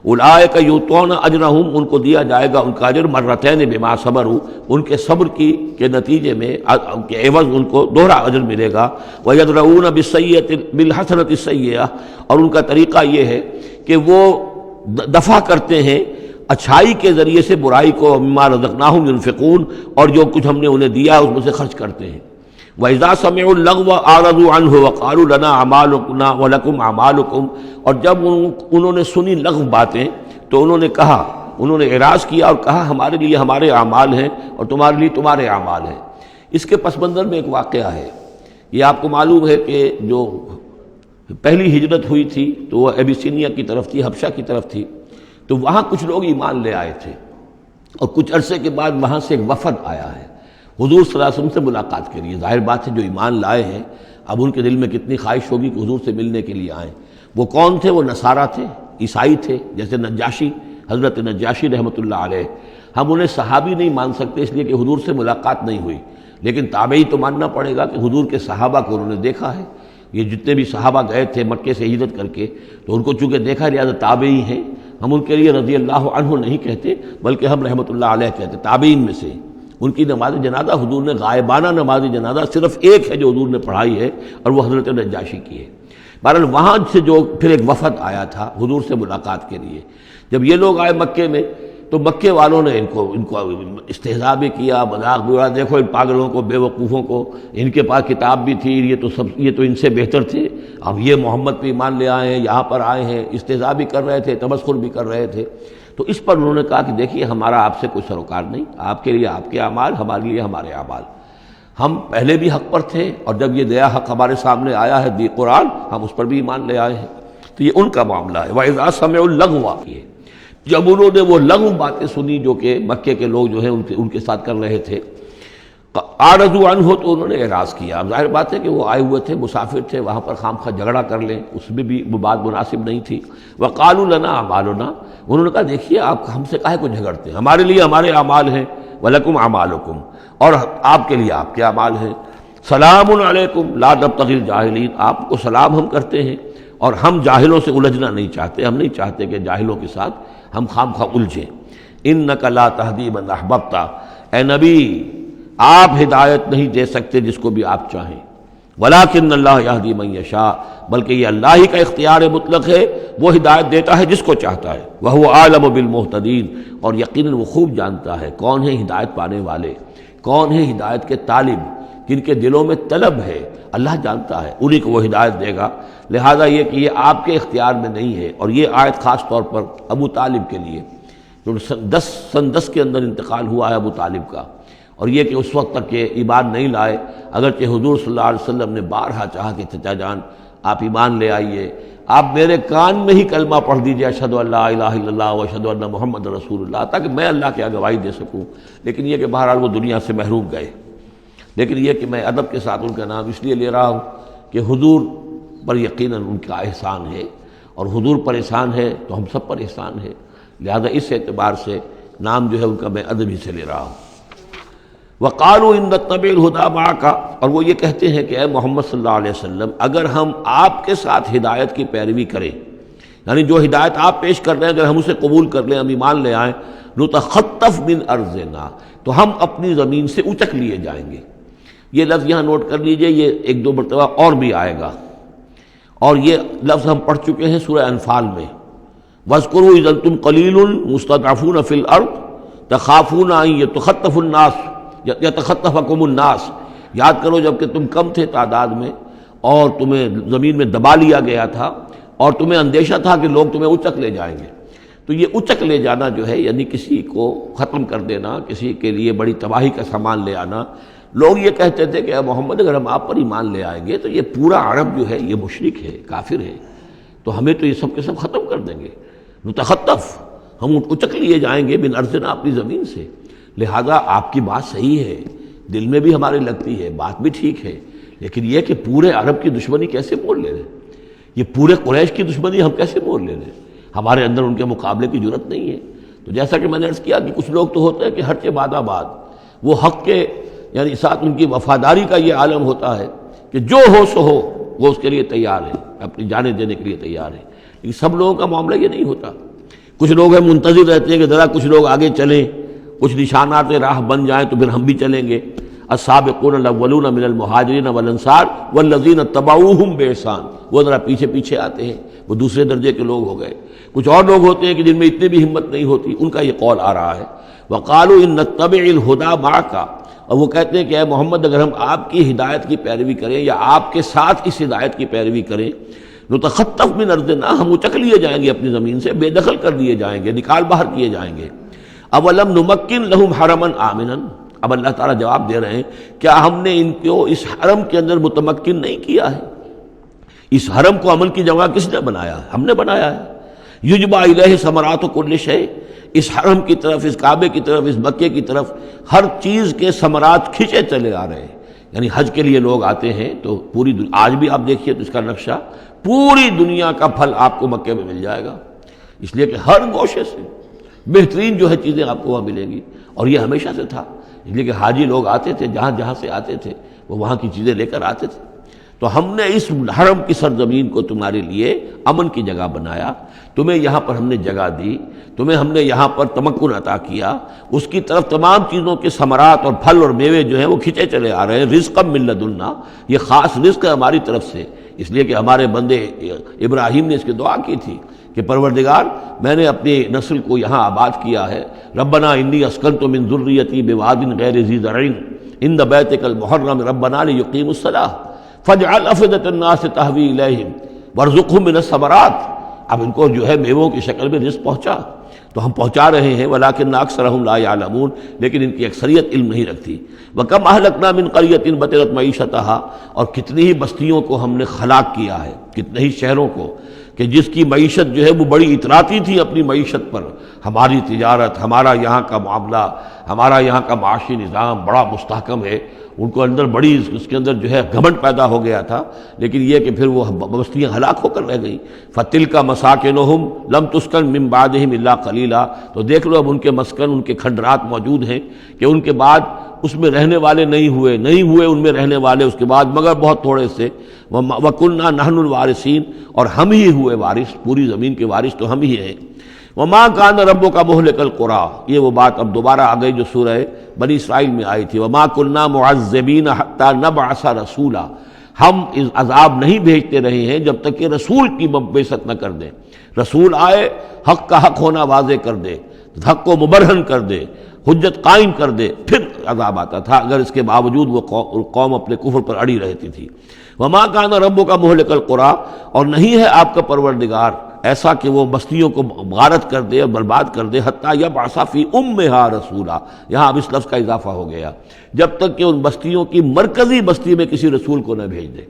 B: اولئک یؤتون اجرہم، ان کو دیا جائے گا ان کا اجر مرتین بما صبروا، ان کے صبر کے نتیجے میں کے عوض ان کو دوہرا اجر ملے گا۔ ویدرؤون بالحسنۃ السیئۃ، اور ان کا طریقہ یہ ہے کہ وہ دفع کرتے ہیں اچھائی کے ذریعے سے برائی کو، مما رزقناہم ينفقون، اور جو کچھ ہم نے انہیں دیا اس میں سے خرچ کرتے ہیں۔ وَإِذَا سَمِعُوا اللَّغْوَ أَعْرَضُوا عَنْهُ وَقَالُوا لَنَا أَعْمَالُنَا وَلَكُمْ أَعْمَالُكُمْ، اور جب انہوں نے سنی لغو باتیں تو انہوں نے کہا، انہوں نے اعراض کیا اور کہا ہمارے لیے ہمارے اعمال ہیں اور تمہارے لیے تمہارے اعمال ہیں۔ اس کے پس منظر میں ایک واقعہ ہے، یہ آپ کو معلوم ہے کہ جو پہلی ہجرت ہوئی تھی تو وہ ابیسینیا کی طرف تھی، حبشہ کی طرف تھی، تو وہاں کچھ لوگ ایمان لے آئے تھے اور کچھ عرصے کے بعد وہاں سے ایک وفد آیا ہے حضور صلی اللہ علیہ وسلم سے ملاقات کے لیے۔ ظاہر بات ہے جو ایمان لائے ہیں اب ان کے دل میں کتنی خواہش ہوگی کہ حضور سے ملنے کے لیے آئیں۔ وہ کون تھے؟ وہ نصارہ تھے، عیسائی تھے، جیسے نجاشی، حضرت نجاشی رحمۃ اللہ علیہ۔ ہم انہیں صحابی نہیں مان سکتے اس لیے کہ حضور سے ملاقات نہیں ہوئی، لیکن تابعی تو ماننا پڑے گا کہ حضور کے صحابہ کو انہوں نے دیکھا ہے۔ یہ جتنے بھی صحابہ گئے تھے مکے سے ہجرت کر کے تو ان کو چونکہ دیکھا، لہٰذا تابعی ہیں، ہم ان کے لیے رضی اللہ عنہ نہیں کہتے بلکہ ہم رحمۃ اللہ علیہ کہتے، تابعین میں سے۔ ان کی نماز جنازہ حضور نے غائبانہ نماز جنازہ صرف ایک ہے جو حضور نے پڑھائی ہے اور وہ حضرت نجاشی کی ہے۔ بہرحال وہاں سے جو پھر ایک وفد آیا تھا حضور سے ملاقات کے لیے، جب یہ لوگ آئے مکے میں تو مکے والوں نے ان کو استہزاء بھی کیا، مذاق بھی اڑایا، دیکھو ان پاگلوں کو، بے وقوفوں کو، ان کے پاس کتاب بھی تھی، یہ تو ان سے بہتر تھے، اب یہ محمد پہ ایمان لے آئے ہیں، یہاں پر آئے ہیں، استہزاء بھی کر رہے تھے، تمسخر بھی کر رہے تھے۔ تو اس پر انہوں نے کہا کہ دیکھیے ہمارا آپ سے کوئی سروکار نہیں، آپ کے لیے آپ کے اعمال، ہمارے لیے ہمارے اعمال، ہم پہلے بھی حق پر تھے اور جب یہ نیا حق ہمارے سامنے آیا ہے دی قرآن، ہم اس پر بھی ایمان لے آئے ہیں۔ تو یہ ان کا معاملہ ہے۔ وَإِذَا سَمِعُوا اللَّغْوَ، جب انہوں نے وہ لغو باتیں سنی جو کہ مکے کے لوگ جو ہیں ان کے ساتھ کر رہے تھے، اعرضوا عنہ، تو انہوں نے اعراض کیا۔ اب ظاہر بات ہے کہ وہ آئے ہوئے تھے، مسافر تھے، وہاں پر خام خواہ جھگڑا کر لیں اس میں بھی وہ بات مناسب نہیں تھی۔ وقالوا لنا اعمالنا، انہوں نے کہا دیکھیے آپ ہم سے کاہے کو جھگڑتے ہیں، ہمارے لیے ہمارے اعمال ہیں، ولکم اعمالکم، اور آپ کے لیے آپ کے اعمال ہیں۔ سلام علیکم لا نبتغی الجاہلین، آپ کو سلام ہم کرتے ہیں اور ہم جاہلوں سے الجھنا نہیں چاہتے، ہم نہیں چاہتے کہ جاہلوں کے ساتھ ہم خام خواہ الجھیں۔ انک لا تہدی من احببت، اے نبی آپ ہدایت نہیں دے سکتے جس کو بھی آپ چاہیں، ولیکن اللہ یہدی من یشاء، بلکہ یہ اللہ ہی کا اختیار مطلق ہے، وہ ہدایت دیتا ہے جس کو چاہتا ہے۔ وہو اعلم بالمہتدین، اور یقیناً وہ خوب جانتا ہے کون ہے ہدایت پانے والے، کون ہے ہدایت کے طالب، جن کے دلوں میں طلب ہے، اللہ جانتا ہے، انہی کو وہ ہدایت دے گا۔ لہذا یہ کہ یہ آپ کے اختیار میں نہیں ہے، اور یہ آیت خاص طور پر ابو طالب کے لیے جو سن 10 کے اندر انتقال ہوا ہے ابو طالب کا، اور یہ کہ اس وقت تک کہ ایمان نہیں لائے، اگرچہ حضور صلی اللہ علیہ وسلم نے بارہا چاہا کہ چچا جان آپ ایمان لے آئیے، آپ میرے کان میں ہی کلمہ پڑھ دیجیے اشہد ان لا الہ الا اللہ و اشہد ان محمد رسول اللہ، تاکہ میں اللہ کی گواہی دے سکوں، لیکن یہ کہ بہرحال وہ دنیا سے محروم گئے۔ لیکن یہ کہ میں ادب کے ساتھ ان کا نام اس لیے لے رہا ہوں کہ حضور پر یقیناً ان کا احسان ہے، اور حضور پر احسان ہے تو ہم سب پر احسان ہے، لہذا اس اعتبار سے نام جو ہے ان کا میں ادب ہی سے لے رہا ہوں۔ وقالوا ان نتبع الہدی معک، اور وہ یہ کہتے ہیں کہ اے محمد صلی اللہ علیہ وسلم اگر ہم آپ کے ساتھ ہدایت کی پیروی کریں، یعنی جو ہدایت آپ پیش کر رہے ہیں اگر ہم اسے قبول کر لیں، ہم ایمان لے آئیں، نتخطف من ارضنا، تو ہم اپنی زمین سے اچک لیے جائیں گے۔ یہ لفظ یہاں نوٹ کر لیجئے، یہ ایک دو مرتبہ اور بھی آئے گا، اور یہ لفظ ہم پڑھ چکے ہیں سورہ انفال میں، وَاذْكُرُوا إِذْ أَنْتُمْ قَلِيلٌ مُسْتَضْعَفُونَ فِي الْأَرْضِ تَخَافُونَ أَنْ يَتَخَطَّفَكُمُ النَّاسُ، یاد کرو جب کہ تم کم تھے تعداد میں اور تمہیں زمین میں دبا لیا گیا تھا اور تمہیں اندیشہ تھا کہ لوگ تمہیں اچک لے جائیں گے۔ تو یہ اچک لے جانا جو ہے یعنی کسی کو ختم کر دینا، کسی کے لیے بڑی تباہی کا سامان لے آنا۔ لوگ یہ کہتے تھے کہ اے محمد اگر ہم آپ پر ایمان لے آئیں گے تو یہ پورا عرب جو ہے یہ مشرک ہے، کافر ہے، تو ہمیں تو یہ سب کے سب ختم کر دیں گے، نتخطف، ہم اچک لیے جائیں گے من ارضنا، اپنی زمین سے۔ لہذا آپ کی بات صحیح ہے، دل میں بھی ہمارے لگتی ہے، بات بھی ٹھیک ہے، لیکن یہ کہ پورے عرب کی دشمنی کیسے مول لے رہے ہیں، یہ پورے قریش کی دشمنی ہم کیسے مول لے رہے ہیں، ہمارے اندر ان کے مقابلے کی جرت نہیں ہے۔ تو جیسا کہ میں نے عرض کیا کہ کچھ لوگ تو ہوتے ہیں کہ ہر کے بعد آباد، وہ حق کے یعنی ساتھ ان کی وفاداری کا یہ عالم ہوتا ہے کہ جو ہو سو ہو، وہ اس کے لیے تیار ہے، اپنی جانیں دینے کے لیے تیار ہے۔ لیکن سب لوگوں کا معاملہ یہ نہیں ہوتا، کچھ لوگ ہیں منتظر رہتے ہیں کہ ذرا کچھ لوگ آگے چلیں، کچھ نشانات راہ بن جائیں تو پھر ہم بھی چلیں گے۔ السابقون الاولون من المہاجرین والانصار والذین اتبعوہم بإحسان، وہ ذرا پیچھے پیچھے آتے ہیں، وہ دوسرے درجے کے لوگ ہو گئے۔ کچھ اور لوگ ہوتے ہیں کہ جن میں اتنی بھی ہمت نہیں ہوتی، ان کا یہ قول آ رہا ہے، وقالوا ان نتبع الہدی معک، اور وہ کہتے ہیں کہ اے محمد اگر ہم آپ کی ہدایت کی پیروی کریں یا آپ کے ساتھ اس ہدایت کی پیروی کریں، نتخطف من ارضنا، ہم اچک لیے جائیں گے اپنی زمین سے، بے دخل کر دیے جائیں گے، نکال باہر کیے جائیں گے۔ اولم نمکن لہم حرما آمنا، اب اللہ تعالیٰ جواب دے رہے ہیں کیا ہم نے ان کو اس حرم کے اندر متمکن نہیں کیا ہے؟ اس حرم کو امن کی جگہ کس نے بنایا ہے؟ ہم نے بنایا ہے۔ یجبا الیہ ثمرات کل شیء، اس حرم کی طرف، اس کعبے کی طرف، اس مکے کی طرف ہر چیز کے ثمرات کھینچے چلے آ رہے ہیں۔ یعنی حج کے لیے لوگ آتے ہیں تو پوری آج بھی آپ دیکھیے تو اس کا نقشہ، پوری دنیا کا پھل آپ کو مکے میں مل جائے گا، اس لیے کہ ہر گوشے سے بہترین جو ہے چیزیں آپ کو وہاں ملیں گی، اور یہ ہمیشہ سے تھا، اس لیے کہ حاجی لوگ آتے تھے، جہاں جہاں سے آتے تھے وہ وہاں کی چیزیں لے کر آتے تھے۔ تو ہم نے اس حرم کی سرزمین کو تمہارے لیے امن کی جگہ بنایا، تمہیں یہاں پر ہم نے جگہ دی، تمہیں ہم نے یہاں پر تمکن عطا کیا، اس کی طرف تمام چیزوں کے ثمرات اور پھل اور میوے جو ہیں وہ کھینچے چلے آ رہے ہیں۔ رزقا من لدنا، یہ خاص رزق ہے ہماری طرف سے، اس لیے کہ ہمارے بندے ابراہیم نے اس کی دعا کی تھی کہ پروردگار میں نے اپنی نسل کو یہاں آباد کیا ہے، ربنا انی اسکنت من ذریتی بواد غیر ذی زرع عند بیتک المحرم ربنا لیقیموا الصلاۃ فاجعل افئدۃ الناس تہوی الیہم وارزقہم من الثمرات۔ اب ان کو جو ہے میووں کی شکل میں رزق پہنچا تو ہم پہنچا رہے ہیں، ولکن اکثرہم لا یعلمون، لیکن ان کی اکثریت علم نہیں رکھتی۔ وکم اہلکنا من قریۃ بطرت معیشتہا، اور کتنی ہی بستیوں کو ہم نے ہلاک کیا ہے، کتنے ہی شہروں کو کہ جس کی معیشت جو ہے وہ بڑی اتراتی تھی اپنی معیشت پر، ہماری تجارت، ہمارا یہاں کا معاملہ، ہمارا یہاں کا معاشی نظام بڑا مستحکم ہے، ان کو اندر بڑی اس کے اندر جو ہے گھمنڈ پیدا ہو گیا تھا، لیکن یہ کہ پھر وہ بستیاں ہلاک ہو کر رہ گئیں۔ فَتِلْكَ مَسَاكِنُهُمْ لَمْ تُسْكَنْ مِنْ بَعْدِهِمْ إِلَّا قَلِيلًا، تو دیکھ لو اب ان کے مسکن، ان کے کھنڈرات موجود ہیں کہ ان کے بعد اس میں رہنے والے نہیں ہوئے ان میں رہنے والے اس کے بعد مگر بہت تھوڑے سے۔ وَكُنَّا نَحْنُ الْوَارِثِينَ، اور ہم ہی ہوئے وارث، پوری زمین کے وارث تو ہم ہی ہیں۔ وَمَا كَانَ رَبُّكَ مُهْلِكَ الْقُرَىٰ، یہ وہ بات اب دوبارہ آ گئی جو سورہ بنی اسرائیل میں آئی تھی، وَمَا كُنَّا مُعَذِّبِينَ حَتَّىٰ نَبْعَثَ رَسُولًا، ہم اس عذاب نہیں بھیجتے رہے ہیں جب تک کہ رسول کی بعثت نہ کر دیں، رسول آئے حق کا حق ہونا واضح کر دے، حق کو مبرہن کر دے، حجت قائم کر دے، پھر عذاب آتا تھا، اگر اس کے باوجود وہ قوم اپنے کفر پر اڑی رہتی تھی۔ وَمَا كَانَ رَبُّكَ مُهْلِكَ الْقُرَىٰ، اور نہیں ہے آپ کا پروردگار ایسا کہ وہ بستیوں کو غارت کر دے اور برباد کر دے، حتیٰ یبعث فی امہا رسولا، یہاں اب اس لفظ کا اضافہ ہو گیا، جب تک کہ ان بستیوں کی مرکزی بستی میں کسی رسول کو نہ بھیج دے۔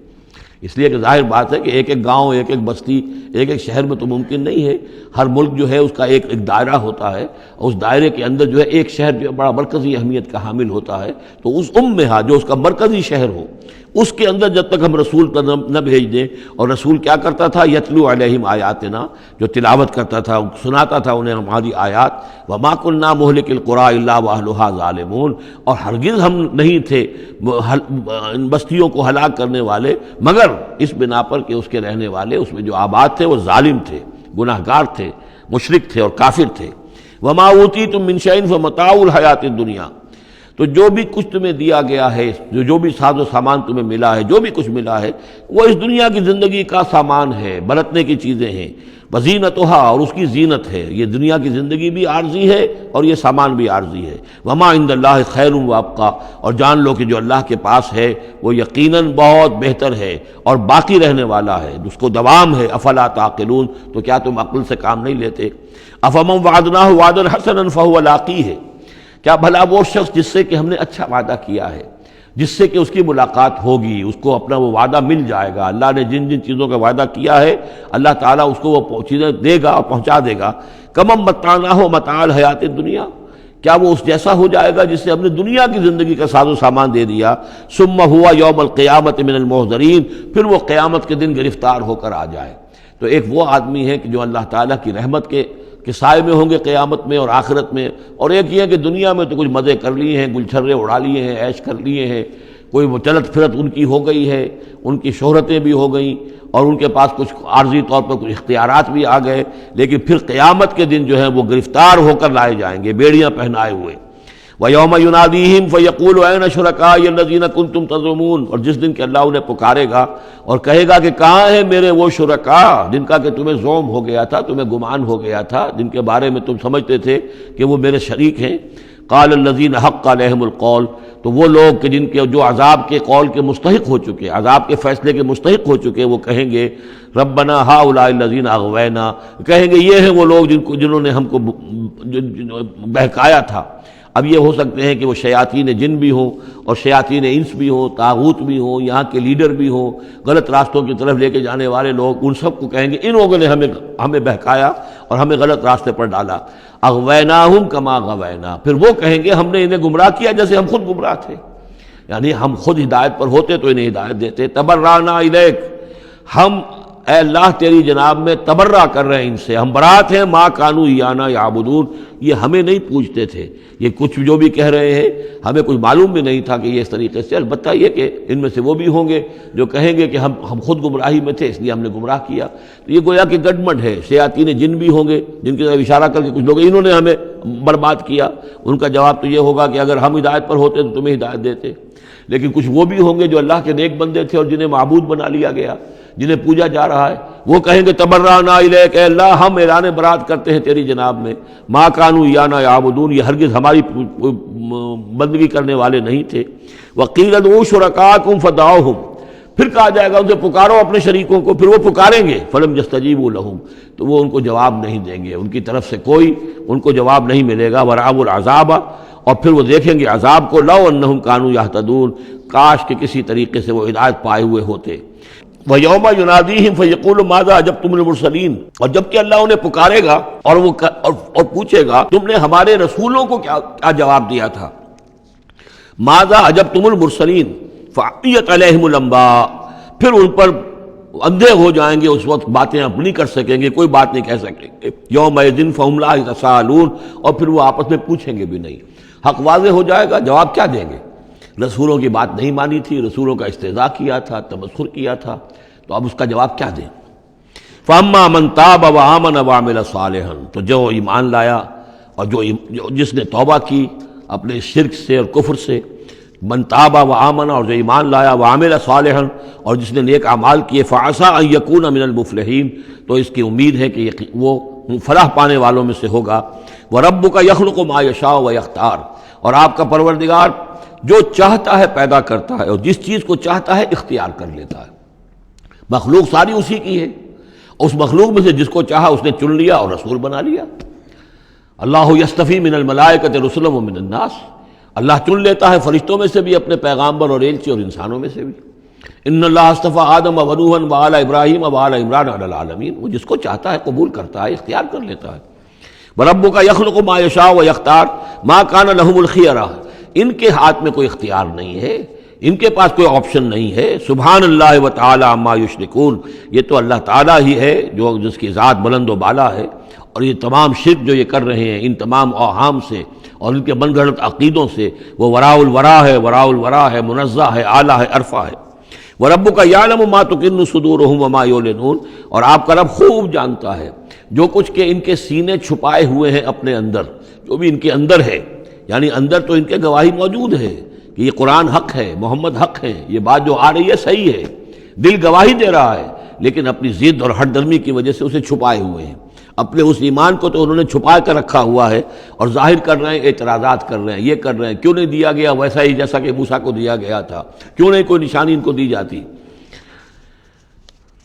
B: اس لیے کہ ظاہر بات ہے کہ ایک ایک گاؤں، ایک ایک بستی، ایک ایک شہر میں تو ممکن نہیں ہے، ہر ملک جو ہے اس کا ایک دائرہ ہوتا ہے، اور اس دائرے کے اندر جو ہے ایک شہر جو ہے بڑا مرکزی اہمیت کا حامل ہوتا ہے، تو اس امہا جو اس کا مرکزی شہر ہو، اس کے اندر جب تک ہم رسول نہ بھیج دیں، اور رسول کیا کرتا تھا، یتلو علیہم آیاتنا، جو تلاوت کرتا تھا، سناتا تھا انہیں ہماری آیات، وما كنا مہلک القریٰ الا واہلھا ظالمون، اور ہرگز ہم نہیں تھے ان بستیوں کو ہلاک کرنے والے مگر اس بنا پر کہ اس کے رہنے والے اس میں جو آباد تھے وہ ظالم تھے، گناہ گار تھے، مشرک تھے اور کافر تھے۔ وما اوتیتم من شیء فمتاع الحیات الدنیا، تو جو بھی کچھ تمہیں دیا گیا ہے، جو بھی ساز و سامان تمہیں ملا ہے، جو بھی کچھ ملا ہے، وہ اس دنیا کی زندگی کا سامان ہے، برتنے کی چیزیں ہیں، وزینتھا، اور اس کی زینت ہے۔ یہ دنیا کی زندگی بھی عارضی ہے اور یہ سامان بھی عارضی ہے۔ وما عند اللہ خیر وابقیٰ، اور جان لو کہ جو اللہ کے پاس ہے وہ یقیناً بہت بہتر ہے اور باقی رہنے والا ہے، اس کو دوام ہے۔ افلا تعقلون، تو کیا تم عقل سے کام نہیں لیتے؟ افمن وعدناہ وعدا حسنا فہو لاقیہ، کیا بھلا وہ شخص جس سے کہ ہم نے اچھا وعدہ کیا ہے، جس سے کہ اس کی ملاقات ہوگی، اس کو اپنا وہ وعدہ مل جائے گا، اللہ نے جن جن چیزوں کا وعدہ کیا ہے اللہ تعالیٰ اس کو وہ چیزیں دے گا اور پہنچا دے گا۔ کمم متعناہ متاع الحیات الدنیا، کیا وہ اس جیسا ہو جائے گا جس سے ہم نے دنیا کی زندگی کا ساز و سامان دے دیا؟ ثم ہوا یوم القیامت من المحضرین، پھر وہ قیامت کے دن گرفتار ہو کر آ جائے۔ تو ایک وہ آدمی ہے کہ جو اللہ تعالیٰ کی رحمت کے سائے میں ہوں گے قیامت میں اور آخرت میں، اور ایک یہ ہے کہ دنیا میں تو کچھ مزے کر لیے ہیں، گلچھرے اڑا لیے ہیں، عیش کر لیے ہیں، کوئی وہ چلت پھرت ان کی ہو گئی ہے، ان کی شہرتیں بھی ہو گئیں اور ان کے پاس کچھ عارضی طور پر کچھ اختیارات بھی آ گئے، لیکن پھر قیامت کے دن جو ہے وہ گرفتار ہو کر لائے جائیں گے بیڑیاں پہنائے ہوئے۔ وَيَوْمَ يُنَادِيهِمْ فَيَقُولُ أَيْنَ شُرَكَائِيَ الَّذِينَ كُنتُمْ تَزْعُمُونَ، اور جس دن کہ اللہ انہیں پکارے گا اور کہے گا کہ کہاں ہیں میرے وہ شرکاء جن کا کہ تمہیں زوم ہو گیا تھا، تمہیں گمان ہو گیا تھا، جن کے بارے میں تم سمجھتے تھے کہ وہ میرے شریک ہیں۔ قال الذین حق علیہم القول، تو وہ لوگ کہ جن کے جو عذاب کے قول کے مستحق ہو چکے، عذاب کے فیصلے کے مستحق ہو چکے، وہ کہیں گے ربنا ہؤلاء الذین اغوینا، کہیں گے یہ ہیں وہ لوگ جنہوں نے ہم کو بہکایا تھا۔ اب یہ ہو سکتے ہیں کہ وہ شیاطین جن بھی ہوں اور شیاطین انس بھی ہوں، طاغوت بھی ہوں، یہاں کے لیڈر بھی ہوں، غلط راستوں کی طرف لے کے جانے والے لوگ، ان سب کو کہیں گے ان لوگوں نے ہمیں بہکایا اور ہمیں غلط راستے پر ڈالا۔ اغویناہم کما غوینا، پھر وہ کہیں گے ہم نے انہیں گمراہ کیا جیسے ہم خود گمراہ تھے، یعنی ہم خود ہدایت پر ہوتے تو انہیں ہدایت دیتے۔ تبرأنا الیک، ہم اے اللہ تیری جناب میں تبرہ کر رہے ہیں ان سے، ہم برات ہیں، ما کانوا ایانا یعبدون، یہ ہمیں نہیں پوجتے تھے، یہ کچھ جو بھی کہہ رہے ہیں ہمیں کچھ معلوم بھی نہیں تھا کہ یہ اس طریقے سے، البتہ یہ کہ ان میں سے وہ بھی ہوں گے جو کہیں گے کہ ہم خود گمراہی میں تھے اس لیے ہم نے گمراہ کیا۔ تو یہ گویا کہ گڈمڈ ہے، شیاطین جن بھی ہوں گے جن کی طرف اشارہ کر کے کچھ لوگ انہوں نے ہمیں برباد کیا، ان کا جواب تو یہ ہوگا کہ اگر ہم ہدایت پر ہوتے تو تمہیں ہدایت دیتے۔ لیکن کچھ وہ بھی ہوں گے جو اللہ کے نیک بندے تھے اور جنہیں معبود بنا لیا گیا، جنہیں پوجا جا رہا ہے، وہ کہیں گے تبرأنا الیک، اے اللہ ہم اعلان برات کرتے ہیں تیری جناب میں، ما کانوا ایانا یعبدون، یہ ہرگز ہماری بندگی کرنے والے نہیں تھے۔ وقیل ادعوا شرکاءکم فدعوہم، پھر کہا جائے گا ان سے پکارو اپنے شریکوں کو، پھر وہ پکاریں گے، فلم یستجیبوا لہم، تو وہ ان کو جواب نہیں دیں گے، ان کی طرف سے کوئی ان کو جواب نہیں ملے گا۔ ورأوا العذاب، اور پھر وہ دیکھیں گے عذاب کو، لو انہم کانوا یہتدون، کاش کہ کسی طریقے سے وہ ہدایت پائے ہوئے ہوتے۔ وَيَوْمَ يُنَادِيهِمْ فَيَقُولُ مَاذَا أَجَبْتُمُ الْمُرْسَلِينَ، اور جب کہ اللہ انہیں پکارے گا اور پوچھے گا تم نے ہمارے رسولوں کو کیا جواب دیا تھا۔ مَاذَا أَجَبْتُمُ الْمُرْسَلِينَ فَعِّيَتْ عَلَيْهِمُ الْأَنْبَاءُ، پھر ان پر اندھے ہو جائیں گے، اس وقت باتیں اب نہیں کر سکیں گے، کوئی بات نہیں کہہ سکیں گے۔ يَوْمَئِذٍ فَهُمْ لَا يَتَسَاءَلُونَ، اور پھر وہ آپس میں پوچھیں گے بھی نہیں، حق واضح ہو جائے گا، جواب کیا دیں گے؟ رسولوں کی بات نہیں مانی تھی، رسولوں کا استہزاء کیا تھا، تمسخر کیا تھا، تو اب اس کا جواب کیا دیں؟ فَأَمَّا مَنْ تَابَ وَآمَنَ وَعَمِلَ صَالِحًا، تو جو ایمان لایا اور جس نے توبہ کی اپنے شرک سے اور کفر سے، من تاب وآمن، اور جو ایمان لایا، وعمل صالحا، اور جس نے نیک اعمال کیے، فعسى ان یکون من المفلحین، تو اس کی امید ہے کہ وہ فلاح پانے والوں میں سے ہوگا۔ وربک یخلق ما یشاء ویختار، اور آپ کا پروردگار جو چاہتا ہے پیدا کرتا ہے اور جس چیز کو چاہتا ہے اختیار کر لیتا ہے۔ مخلوق ساری اسی کی ہے، اس مخلوق میں سے جس کو چاہا اس نے چن لیا اور رسول بنا لیا۔ اللہ یصطفی من الملائکۃ رسلا ومن الناس، اللہ چن لیتا ہے فرشتوں میں سے بھی اپنے پیغامبر اور ایلچی، اور انسانوں میں سے بھی۔ ان اللہ اصطفیٰ آدم ونوحا وآل ابراہیم وآل عمران علی العالمین، وہ جس کو چاہتا ہے قبول کرتا ہے، اختیار کر لیتا ہے۔ وربک یخلق ما یشاء ویختار ما کان لہم الخیرہ، ان کے ہاتھ میں کوئی اختیار نہیں ہے، ان کے پاس کوئی آپشن نہیں ہے۔ سبحان اللہ وتعالی عما یشرکون، یہ تو اللہ تعالیٰ ہی ہے جو جس کی ذات بلند و بالا ہے، اور یہ تمام شرک جو یہ کر رہے ہیں ان تمام اوہام سے اور ان کے من گھڑت عقیدوں سے، وہ وراء الورا ہے، وراء الورا ہے، منزہ ہے، اعلیٰ ہے، عرفہ ہے۔ وَرَبُّكَ يَعْلَمُ مَا تُكِنُّ صُدُورُهُمْ وَمَا يُعْلِنُونَ، اور آپ کا رب خوب جانتا ہے جو کچھ کہ ان کے سینے چھپائے ہوئے ہیں اپنے اندر، جو بھی ان کے اندر ہے، یعنی اندر تو ان کے گواہی موجود ہے کہ یہ قرآن حق ہے، محمد حق ہے، یہ بات جو آ رہی ہے صحیح ہے، دل گواہی دے رہا ہے، لیکن اپنی ضد اور ہٹ درمی کی وجہ سے اسے چھپائے ہوئے ہیں۔ اپنے اس ایمان کو تو انہوں نے چھپا کر رکھا ہوا ہے اور ظاہر کر رہے ہیں، اعتراضات کر رہے ہیں، یہ کر رہے ہیں کیوں نہیں دیا گیا ویسا ہی جیسا کہ موسیٰ کو دیا گیا تھا، کیوں نہیں کوئی نشانی ان کو دی جاتی۔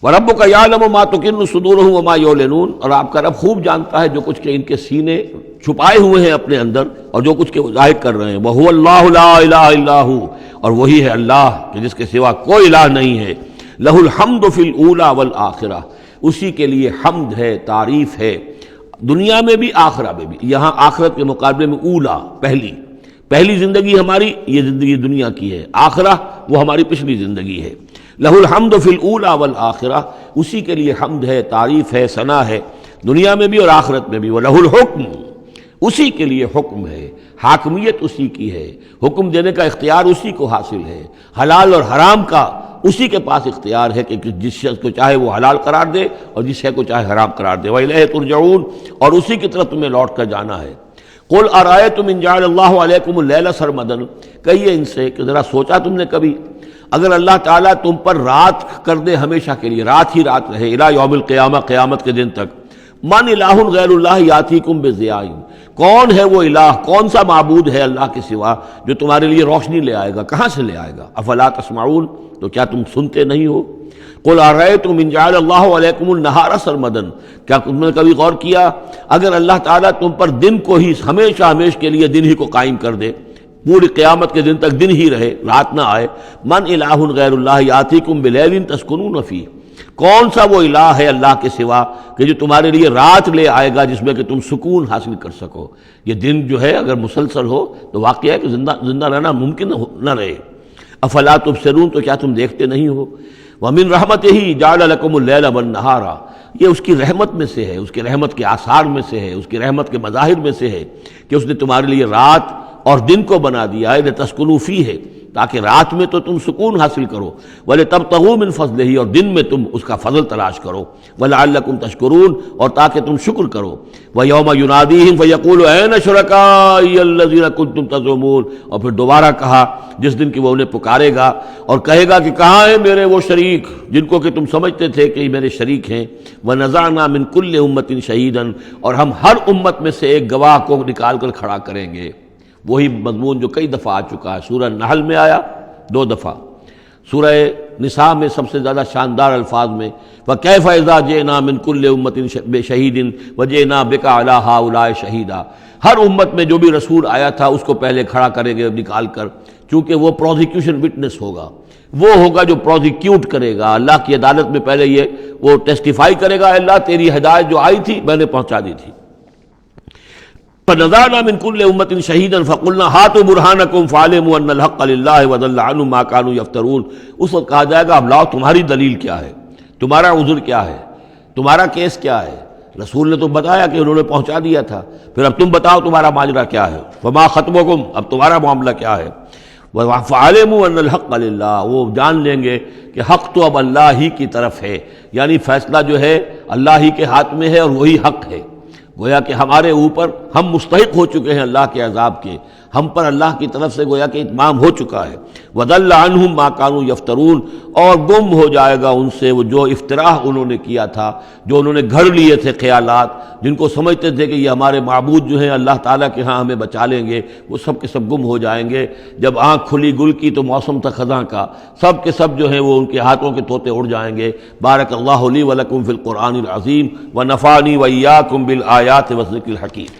B: وَرَبُّكَ يَعْلَمُ مَا تُكِنُّ صُدُورُهُمْ وَمَا يُعْلِنُونَ، اور آپ کا رب خوب جانتا ہے جو کچھ کہ ان کے سینے چھپائے ہوئے ہیں اپنے اندر اور جو کچھ کہ ظاہر کر رہے ہیں۔ وَهُوَ اللَّهُ لَا إِلَٰهَ إِلَّا هُوَ، اور وہی ہے اللہ کہ جس کے سوا کوئی الہ نہیں ہے۔ لَهُ الْحَمْدُ فِي الْأُولَىٰ وَالْآخِرَةِ، اسی کے لیے حمد ہے، تعریف ہے، دنیا میں بھی آخرہ میں بھی۔ یہاں آخرت کے مقابلے میں اولا، پہلی زندگی ہماری یہ زندگی دنیا کی ہے، آخرہ وہ ہماری پچھلی زندگی ہے۔ لہ الحمد فی الاولی والآخرہ، اسی کے لیے حمد ہے، تعریف ہے، ثنا ہے، دنیا میں بھی اور آخرت میں بھی۔ وَلَهُ الْحُکْمُ، اسی کے لیے حکم ہے، حاکمیت اسی کی ہے، حکم دینے کا اختیار اسی کو حاصل ہے، حلال اور حرام کا اسی کے پاس اختیار ہے کہ جس شخص کو چاہے وہ حلال قرار دے اور جس شخص کو چاہے حرام قرار دے۔ وَإِلَيْهِ تُرْجَعُونَ، اور اسی کی طرف تمہیں لوٹ کر جانا ہے۔ قُلْ أَرَأَيْتُمْ إِنْ جَعَلَ اللَّهُ عَلَيْكُمُ اللَّيْلَ سَرْمَدًا، کہیے ان سے کہ ذرا سوچا تم نے کبھی اگر اللہ تعالیٰ تم پر رات کر دے ہمیشہ کے لیے، رات ہی رات رہے، الی یوم القیامہ، قیامت کے دن تک، من الہ غیر اللہ یاتیکم بضیاء، کون ہے وہ الہ، کون سا معبود ہے اللہ کے سوا جو تمہارے لیے روشنی لے آئے گا، کہاں سے لے آئے گا؟ افلا تسمعون، تو کیا تم سنتے نہیں ہو؟ قل ارأیتم ان جعل اللہ علیکم النہار سرمدا، کیا تم نے کبھی غور کیا اگر اللہ تعالیٰ تم پر دن کو ہی ہمیشہ ہمیش کے لیے دن ہی کو قائم کر دے، پوری قیامت کے دن تک دن ہی رہے، رات نہ آئے، من الہ غیر اللہ یاتیکم بلیل تسکنون فیہ، کون سا وہ الہ ہے اللہ کے سوا کہ جو تمہارے لیے رات لے آئے گا جس میں کہ تم سکون حاصل کر سکو؟ یہ دن جو ہے اگر مسلسل ہو تو واقعہ ہے کہ زندہ رہنا ممکن نہ رہے۔ افلا تبصرون، تو کیا تم دیکھتے نہیں ہو؟ ومن رحمتہ جعل لکم اللیل والنہار، یہ اس کی رحمت میں سے ہے، اس کے رحمت کے آثار میں سے ہے، اس کی رحمت کے مظاہر میں سے ہے کہ اس نے تمہارے لیے رات اور دن کو بنا دیا ہے، لتسکنوا فیہ، تاکہ رات میں تو تم سکون حاصل کرو، وَلِتَبْتَغُوا مِنْ فَضْلِهِ، اور دن میں تم اس کا فضل تلاش کرو، وَلَعَلَّكُمْ تَشْكُرُونَ، اور تاکہ تم شکر کرو۔ وَيَوْمَ يُنَادِيهِمْ فَيَقُولُ أَيْنَ شُرَكَائِيَ الَّذِينَ كُنتُمْ تَزْعُمُونَ، اور پھر دوبارہ کہا جس دن کہ وہ انہیں پکارے گا اور کہے گا کہ کہاں ہیں میرے وہ شریک جن کو کہ تم سمجھتے تھے کہ یہ میرے شریک ہیں۔ وَنَزَعْنَا مِنْ كُلِّ أُمَّةٍ شَهِيدًا، اور ہم ہر امت میں سے ایک گواہ کو نکال کر کھڑا کریں گے۔ وہی مضمون جو کئی دفعہ آ چکا ہے، سورہ نحل میں آیا 2 دفعہ، سورہ نساء میں سب سے زیادہ شاندار الفاظ میں وَكَيْفَ إِذَا جِئْنَا مِنْ كُلِّ أُمَّةٍ بِشَهِيدٍ وَجِئْنَا بِكَ عَلَىٰ هَٰؤُلَاءِ شَهِيدًا، ہر امت میں جو بھی رسول آیا تھا اس کو پہلے کھڑا کریں گے نکال کر، چونکہ وہ پروزیکیوشن وٹنس ہوگا، وہ ہوگا جو پروزیکیوٹ کرے گا اللہ کی عدالت میں، پہلے یہ وہ ٹیسٹیفائی کرے گا، اللہ تیری ہدایت جو آئی تھی میں نے پہنچا دی تھی۔ فَنَزَعْنَا مِنْ كُلِّ أُمَّةٍ شَهِيدًا فَقُلْنَا هَاتُوا بُرْهَانَكُمْ فَعَلِمُوا أَنَّ الْحَقَّ لِلَّهِ وَضَلَّ عَنْهُمْ مَا كَانُوا يَفْتَرُونَ، اس وقت کہا جائے گا اب لاؤ تمہاری دلیل کیا ہے، تمہارا عذر کیا ہے، تمہارا کیس کیا ہے؟ رسول نے تو بتایا کہ انہوں نے پہنچا دیا تھا، پھر اب تم بتاؤ تمہارا ماجرا کیا ہے، فَمَا خَطْبُكُمْ، اب تمہارا معاملہ کیا ہے؟ فَعَلِمُوا أَنَّ الْحَقَّ لِلَّهِ، وہ جان لیں گے کہ حق تو اب اللہ ہی کی طرف ہے، یعنی فیصلہ جو ہے اللہ ہی کے ہاتھ میں ہے اور وہی حق ہے۔ گویا کہ ہمارے اوپر ہم مستحق ہو چکے ہیں اللہ کے عذاب کے، ہم پر اللہ کی طرف سے گویا کہ اتمام ہو چکا ہے۔ وَضَلَّ عَنْهُمْ مَا كَانُوا يَفْتَرُونَ، اور گم ہو جائے گا ان سے وہ جو افتراء انہوں نے کیا تھا، جو انہوں نے گھڑ لیے تھے خیالات، جن کو سمجھتے تھے کہ یہ ہمارے معبود جو ہیں اللہ تعالیٰ کے ہاں ہمیں بچا لیں گے، وہ سب کے سب گم ہو جائیں گے۔ جب آنکھ کھلی گل کی تو موسم تھا خزاں کا، سب کے سب جو ہیں وہ ان کے ہاتھوں کے طوطے اڑ جائیں گے۔ بارک اللہ لی ولکم فی القرآن العظیم ونفعنی وإیاکم بالآیات والذکر الحکیم۔